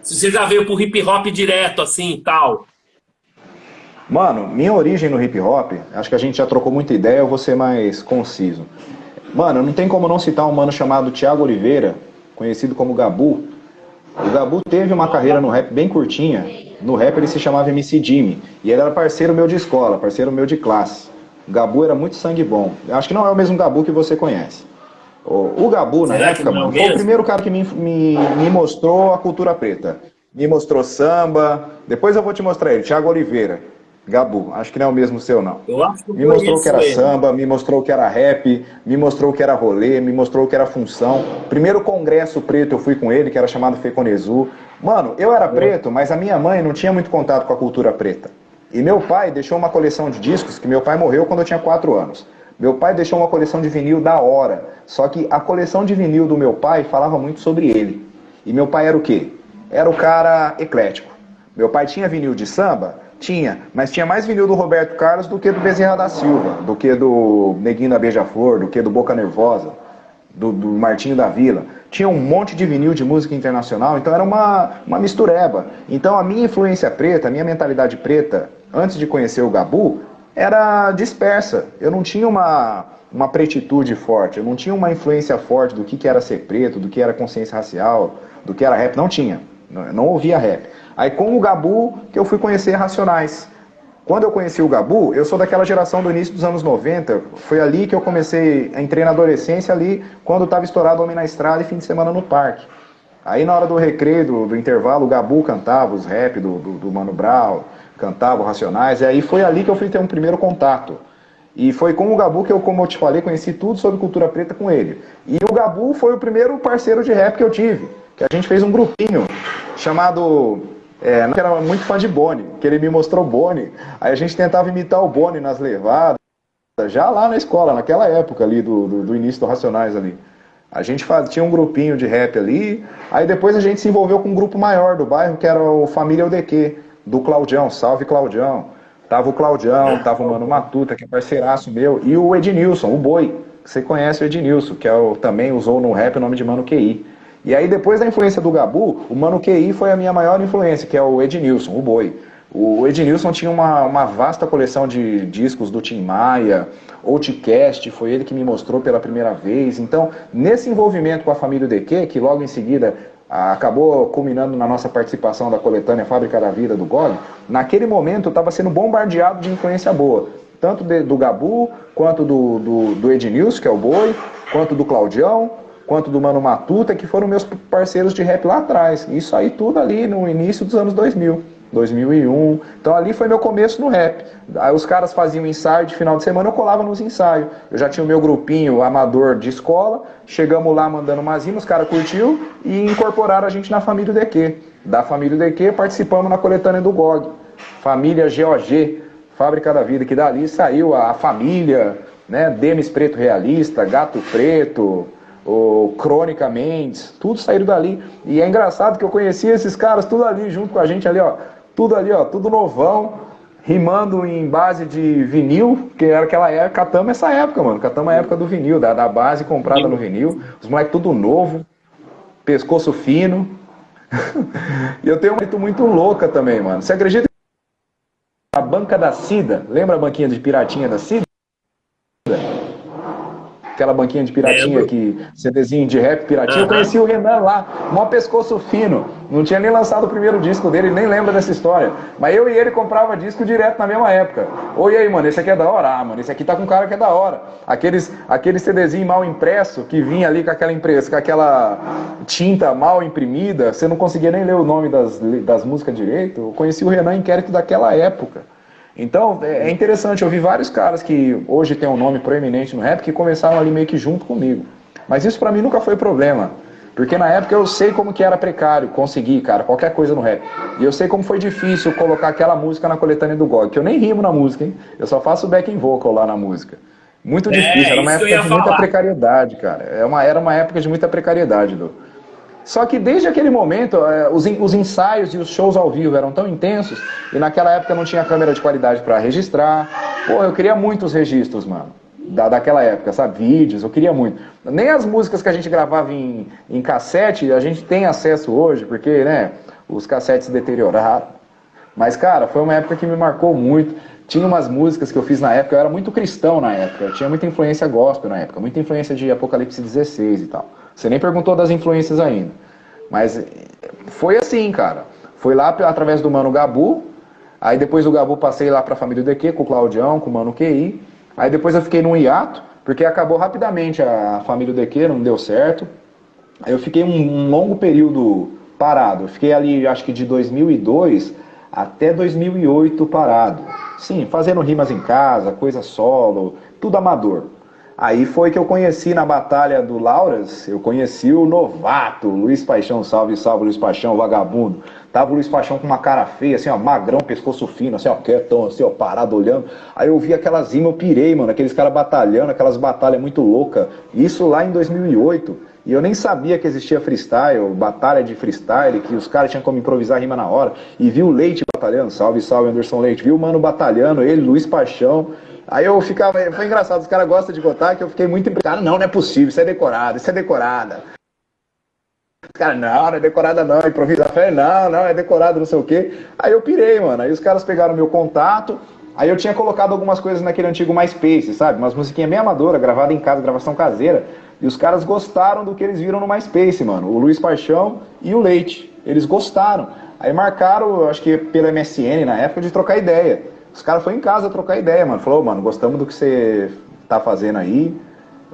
Se você já veio pro hip hop direto, assim e tal. Mano, minha origem no hip hop, acho que a gente já trocou muita ideia, eu vou ser mais conciso. Mano, não tem como não citar um mano chamado Thiago Oliveira, conhecido como Gabu. O Gabu teve uma carreira no rap bem curtinha. No rap ele se chamava MC Jimmy. E ele era parceiro meu de escola, parceiro meu de classe. O Gabu era muito sangue bom. Eu acho que não é o mesmo Gabu que você conhece. O Gabu, na Será que época, não é o mano, foi o mesmo? primeiro cara que me mostrou a cultura preta. Me mostrou samba. Depois eu vou te mostrar ele, Thiago Oliveira. Gabu, acho que não é o mesmo seu, não. Eu acho que eu Me mostrou o que conheço era ele. samba, me mostrou o que era rap, me mostrou o que era rolê, me mostrou o que era função. Primeiro congresso preto eu fui com ele, que era chamado Feconezu. Mano, eu era preto, mas a minha mãe não tinha muito contato com a cultura preta. E meu pai deixou uma coleção de discos, que meu pai morreu quando eu tinha 4 anos. Meu pai deixou uma coleção de vinil da hora. Só que a coleção de vinil do meu pai falava muito sobre ele. E meu pai era o quê? Era o cara eclético. Meu pai tinha vinil de samba? Tinha, mas tinha mais vinil do Roberto Carlos do que do Bezerra da Silva, do que do Neguinho da Beija-Flor, do que do Boca Nervosa, do Martinho da Vila. Tinha um monte de vinil de música internacional, então era uma mistureba. Então a minha influência preta, a minha mentalidade preta, antes de conhecer o Gabu, era dispersa. Eu não tinha uma pretitude forte, eu não tinha uma influência forte do que era ser preto, do que era consciência racial, do que era rap, não tinha. Não ouvia rap. Aí com o Gabu que eu fui conhecer Racionais. Quando eu conheci o Gabu, eu sou daquela geração do início dos anos 90, foi ali que eu comecei, entrei na adolescência ali, quando estava estourado Homem na Estrada e fim de semana no parque. Aí na hora do recreio, do intervalo, o Gabu cantava os rap do Mano Brown, cantava o Racionais, e aí foi ali que eu fui ter um primeiro contato. E foi com o Gabu que eu, como eu te falei, conheci tudo sobre cultura preta com ele. E o Gabu foi o primeiro parceiro de rap que eu tive, que a gente fez um grupinho chamado que era muito fã de Boni, que ele me mostrou Boni. Aí a gente tentava imitar o Boni nas levadas, já lá na escola, naquela época ali, do início do Racionais ali. A gente tinha um grupinho de rap ali, aí depois a gente se envolveu com um grupo maior do bairro, que era o Família UDQ, do Claudião, salve Claudião. Tava o Claudião, tava o Mano Matuta, que é parceiraço meu, e o Ednilson, o Boi, que você conhece o Ednilson, que também usou no rap o nome de Mano QI. E aí depois da influência do Gabu, o Mano QI foi a minha maior influência, que é o Ednilson, o Boi. O Ednilson tinha uma vasta coleção de discos do Tim Maia, Outcast, foi ele que me mostrou pela primeira vez. Então, nesse envolvimento com a família DQ, que logo em seguida acabou culminando na nossa participação da coletânea Fábrica da Vida do GOG, naquele momento eu estava sendo bombardeado de influência boa, tanto do Gabu, quanto do Ednilson, que é o Boi, quanto do Claudião, quanto do Mano Matuta, que foram meus parceiros de rap lá atrás. Isso aí tudo ali no início dos anos 2000. 2001, então ali foi meu começo no rap. Aí os caras faziam ensaio de final de semana, eu colava nos ensaios. Eu já tinha o meu grupinho amador de escola, chegamos lá mandando umas rimas, os caras curtiu e incorporaram a gente na família DQ. Da família DQ participamos na coletânea do GOG, família GOG, Fábrica da Vida, que dali saiu a família, né, Demis Preto Realista, Gato Preto, o Crônica Mendes, tudo saíram dali. E é engraçado que eu conhecia esses caras tudo ali junto com a gente ali, ó. Tudo ali, ó, tudo novão, rimando em base de vinil, que era aquela época, catamos essa época, mano. Catamos a época do vinil, da base comprada no vinil. Os moleques tudo novo, pescoço fino. E eu tenho uma muito, muito louca também, mano. Você acredita que a banca da Cida, lembra a banquinha de piratinha da Cida? Aquela banquinha de piratinha, que CDzinho de rap piratinha, eu conheci o Renan lá, mó pescoço fino, não tinha nem lançado o primeiro disco dele, nem lembra dessa história, mas eu e ele comprava disco direto na mesma época. Oi, aí, mano, esse aqui é da hora, mano, esse aqui tá com cara que é da hora. Aquele CDzinho mal impresso, que vinha ali com aquela tinta mal imprimida, você não conseguia nem ler o nome das músicas direito. Eu conheci o Renan Inquérito daquela época. Então, é interessante, eu vi vários caras que hoje tem um nome proeminente no rap que começaram ali meio que junto comigo. Mas isso pra mim nunca foi problema, porque na época eu sei como que era precário conseguir, cara, qualquer coisa no rap. E eu sei como foi difícil colocar aquela música na coletânea do GOG, que eu nem rimo na música, hein? Eu só faço backing vocal lá na música. Muito difícil, era uma época de muita precariedade, cara. Era uma época de muita precariedade, Só que desde aquele momento, os ensaios e os shows ao vivo eram tão intensos, e naquela época não tinha câmera de qualidade para registrar. Pô, eu queria muitos registros, mano, daquela época, sabe? Vídeos, eu queria muito. Nem as músicas que a gente gravava em cassete, a gente tem acesso hoje, porque, né, os cassetes se deterioraram. Mas, cara, foi uma época que me marcou muito. Tinha umas músicas que eu fiz na época, eu era muito cristão na época, eu tinha muita influência gospel na época, muita influência de Apocalipse 16 e tal. Você nem perguntou das influências ainda. Mas foi assim, cara. Foi lá através do Mano Gabu. Aí depois do Gabu passei lá pra família DQ, com o Claudião, com o Mano QI. Aí depois eu fiquei num hiato, porque acabou rapidamente a família DQ, não deu certo. Aí eu fiquei um longo período parado. Eu fiquei ali, acho que de 2002 até 2008 parado. Sim, fazendo rimas em casa, coisa solo, tudo amador. Aí foi que eu conheci na Batalha do Lauras, eu conheci o novato, Luiz Paixão, salve, salve, Luiz Paixão, vagabundo. Tava o Luiz Paixão com uma cara feia, assim, ó, magrão, pescoço fino, assim, ó, quietão, assim, ó, parado, olhando. Aí eu vi aquelas rimas, eu pirei, mano, aqueles caras batalhando, aquelas batalhas muito loucas. Isso lá em 2008, e eu nem sabia que existia freestyle, batalha de freestyle, que os caras tinham como improvisar rima na hora. E vi o Leite batalhando, salve, salve, Anderson Leite. Vi o mano batalhando, ele, Luiz Paixão. Aí eu ficava, foi engraçado, os caras gostam de botar, que eu fiquei muito impressionado. Não é possível, isso é decorado, isso é decorada. Os caras, não é decorada não, improvisa fé, não, é decorado, não sei o quê. Aí eu pirei, mano, aí os caras pegaram meu contato, aí eu tinha colocado algumas coisas naquele antigo MySpace, sabe? Umas musiquinhas bem amadoras, gravada em casa, gravação caseira. E os caras gostaram do que eles viram no MySpace, mano. O Luiz Paixão e o Leite, eles gostaram. Aí marcaram, acho que pelo MSN na época, de trocar ideia. Os caras foram em casa trocar ideia, mano. Falou, mano, gostamos do que você tá fazendo aí.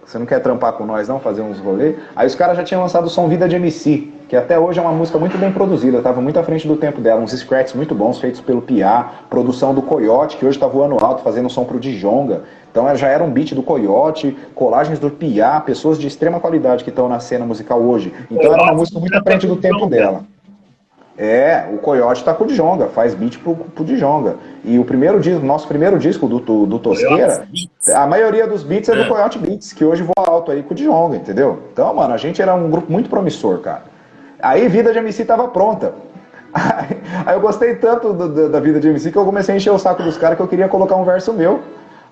Você não quer trampar com nós, não? Fazer uns rolês? Aí os caras já tinham lançado o som Vida de MC, que até hoje é uma música muito bem produzida. Tava muito à frente do tempo dela. Uns scratches muito bons, feitos pelo Piá. Produção do Coyote, que hoje tá voando alto, fazendo som pro Djonga. Então já era um beat do Coyote, colagens do Piá, pessoas de extrema qualidade que estão na cena musical hoje. Então era uma música muito à frente do tempo dela. O Coyote tá com o Djonga, faz beat pro Djonga. E o nosso primeiro disco do Tosqueira, a maioria dos beats é do Coyote Beats, que hoje voa alto aí com o Djonga, entendeu? Então, mano, a gente era um grupo muito promissor, cara. Aí Vida de MC tava pronta. Aí eu gostei tanto da Vida de MC que eu comecei a encher o saco dos caras que eu queria colocar um verso meu.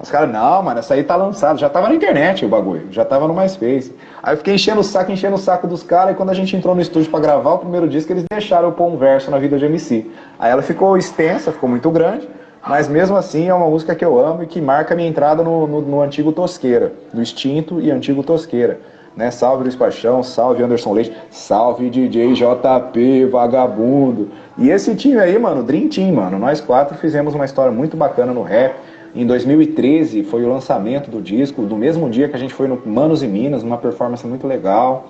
Os caras, não, mano, essa aí tá lançada. Já tava na internet o bagulho, já tava no MySpace. Aí eu fiquei enchendo o saco dos caras, e quando a gente entrou no estúdio pra gravar o primeiro disco, eles deixaram eu pôr um verso na vida de MC. Aí ela ficou extensa, ficou muito grande, mas mesmo assim é uma música que eu amo e que marca a minha entrada no antigo Tosqueira, no extinto e antigo Tosqueira. Né? Salve Luiz Paixão, salve Anderson Leite, salve DJ JP, vagabundo. E esse time aí, mano, Dream Team, mano. Nós quatro fizemos uma história muito bacana no rap. Em 2013 foi o lançamento do disco, do mesmo dia que a gente foi no Manos e Minas, uma performance muito legal.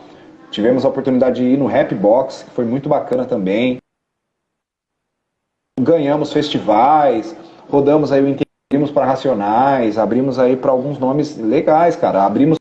Tivemos a oportunidade de ir no Rap Box, que foi muito bacana também. Ganhamos festivais, rodamos aí o abrimos para Racionais, abrimos aí para alguns nomes legais, cara. Abrimos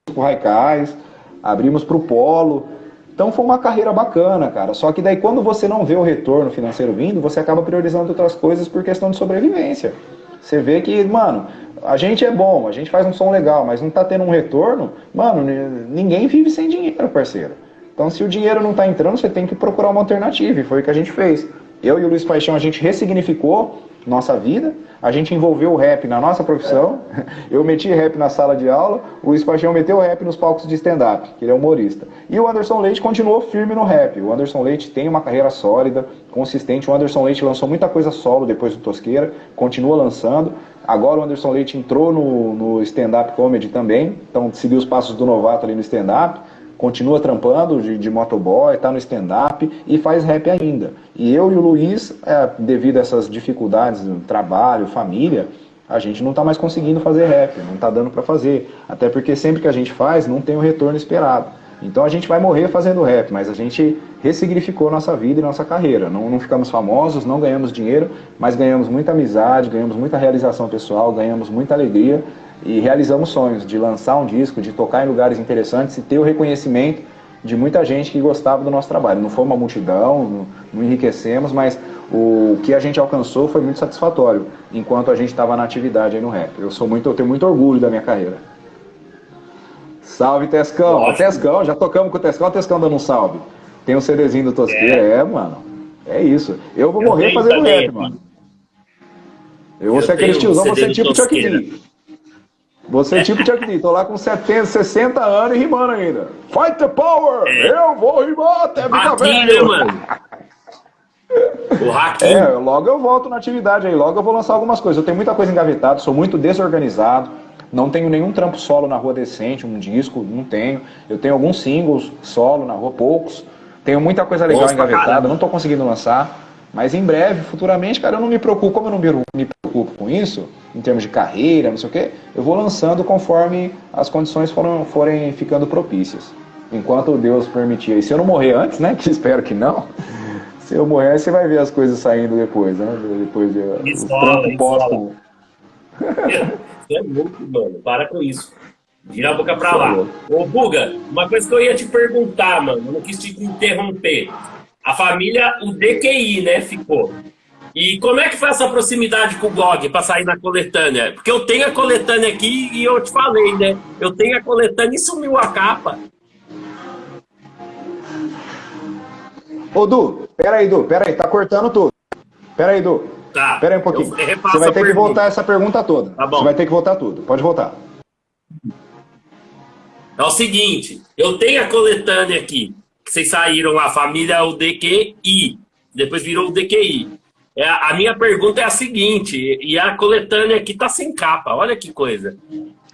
pro Raikais, abrimos pro Polo. Então foi uma carreira bacana, cara. Só que daí quando você não vê o retorno financeiro vindo, você acaba priorizando outras coisas por questão de sobrevivência. Você vê que, mano, a gente é bom, a gente faz um som legal, mas não tá tendo um retorno, mano, ninguém vive sem dinheiro, parceiro. Então se o dinheiro não tá entrando, você tem que procurar uma alternativa, e foi o que a gente fez. Eu e o Luiz Paixão, a gente ressignificou nossa vida, a gente envolveu o rap na nossa profissão, eu meti rap na sala de aula, o Luiz Paixão meteu rap nos palcos de stand-up, que ele é humorista. E o Anderson Leite continuou firme no rap. O Anderson Leite tem uma carreira sólida, consistente. O Anderson Leite lançou muita coisa solo depois do Tosqueira, continua lançando. Agora o Anderson Leite entrou no stand-up comedy também, então seguiu os passos do novato ali no stand-up. Continua trampando de motoboy, tá no stand-up e faz rap ainda. E eu e o Luiz, devido a essas dificuldades do trabalho, família, a gente não tá mais conseguindo fazer rap, não tá dando para fazer. Até porque sempre que a gente faz, não tem o retorno esperado. Então a gente vai morrer fazendo rap, mas a gente ressignificou nossa vida e nossa carreira. Não ficamos famosos, não ganhamos dinheiro, mas ganhamos muita amizade, ganhamos muita realização pessoal, ganhamos muita alegria. E realizamos sonhos de lançar um disco, de tocar em lugares interessantes e ter o reconhecimento de muita gente que gostava do nosso trabalho. Não foi uma multidão, não enriquecemos, mas o que a gente alcançou foi muito satisfatório enquanto a gente estava na atividade aí no rap. Eu tenho muito orgulho da minha carreira. Salve, Tescão! Ó, Tescão, já tocamos com o Tescão dando um salve. Tem um CDzinho do Tosqueira, mano. É isso. Eu vou morrer fazendo rap, mano. Eu vou ser aquele tiozão, você é tipo Chuck D. Você é tipo Chuck D, tô lá com 70, 60 anos e rimando ainda. Fight the power! Eu vou rimar até ficar velho! Né, mano? O hacking. Logo eu volto na atividade aí, logo eu vou lançar algumas coisas. Eu tenho muita coisa engavetada, sou muito desorganizado, não tenho nenhum trampo solo na rua decente, um disco, não tenho. Eu tenho alguns singles solo na rua, poucos. Tenho muita coisa legal engavetada, não tô conseguindo lançar. Mas em breve, futuramente, cara, eu não me preocupo. Como eu não me preocupo com isso, em termos de carreira, não sei o quê, eu vou lançando conforme as condições forem ficando propícias. Enquanto Deus permitir. E se eu não morrer antes, né, que espero que não, se eu morrer, você vai ver as coisas saindo depois, né? Depois de o trampo póstumo. Você é louco, mano. Para com isso. Vira a boca pra lá. Ô, Buga, uma coisa que eu ia te perguntar, mano, eu não quis te interromper. A família, o DQI, né, ficou. E como é que foi essa proximidade com o GOG para sair na coletânea? Porque eu tenho a coletânea aqui e eu te falei, né? Eu tenho a coletânea e sumiu a capa. Ô, Du, peraí, tá cortando tudo. Peraí, Du. Tá. Peraí um pouquinho. Você vai ter que voltar essa pergunta toda. Tá bom. Você vai ter que voltar tudo. Pode voltar. É o seguinte, eu tenho a coletânea aqui. Vocês saíram lá, família o DQI, depois virou o DQI. A minha pergunta é a seguinte, e a coletânea aqui tá sem capa, olha que coisa.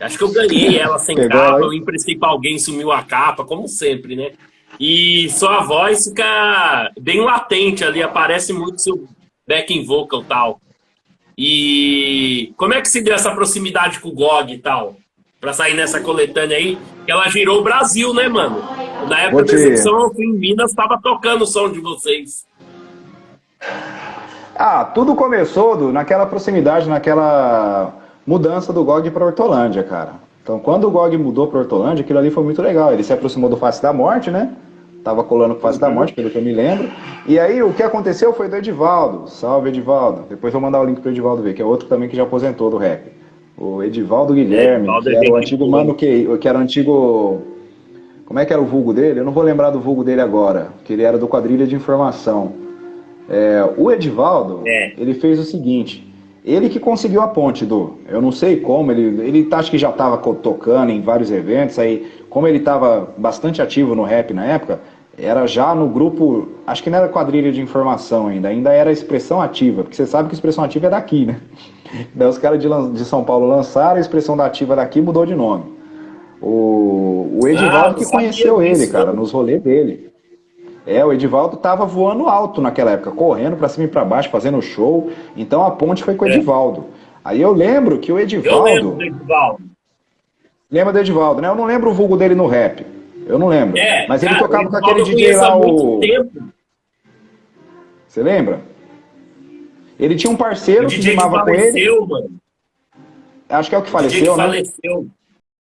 Acho que eu ganhei ela sem capa, eu emprestei pra alguém, sumiu a capa, como sempre, né? E sua voz fica bem latente ali, aparece muito seu backing vocal e tal. E como é que se deu essa proximidade com o GOG e tal? Pra sair nessa coletânea aí, que ela girou o Brasil, né, mano? Na época da execução, eu fui em Minas, tava tocando o som de vocês. Tudo começou naquela proximidade, naquela mudança do GOG para Hortolândia, cara. Então, quando o GOG mudou para Hortolândia, aquilo ali foi muito legal. Ele se aproximou do Face da Morte, né? Tava colando com o Face da Morte, pelo que eu me lembro. E aí, o que aconteceu foi do Edivaldo. Salve, Edivaldo. Depois vou mandar o link pro Edivaldo ver, que é outro também que já aposentou do rap. O Edivaldo Guilherme, que era o antigo mano que era o antigo... Como é que era o vulgo dele? Eu não vou lembrar do vulgo dele agora, que ele era do Quadrilha de Informação. O Edivaldo, ele fez o seguinte, Ele que conseguiu a ponte, Du. Eu não sei como, ele acho que já estava tocando em vários eventos, aí, como ele estava bastante ativo no rap na época, era já no grupo, acho que não era quadrilha de informação ainda era Expressão Ativa, porque você sabe que Expressão Ativa é daqui, né? Daí os caras de São Paulo lançaram, a Expressão da Ativa daqui mudou de nome. O Ah, Edivaldo não que sabia conheceu ele, disso, cara, não. nos rolês dele. O Edivaldo tava voando alto naquela época, correndo pra cima e pra baixo, fazendo show. Então a ponte foi com o É. Edivaldo. Aí eu lembro que o Eu lembro do Edivaldo. Edivaldo. Lembra do Edivaldo, né? Eu não lembro o vulgo dele no rap. Eu não lembro. É, Mas ele cara, o tocava com aquele Edivaldo eu DJ conheço há lá, muito o. tempo. Você lembra? Ele tinha um O parceiro que DJ que rimava com ele. faleceu, mano. Acho que é o que O DJ que faleceu, né? faleceu.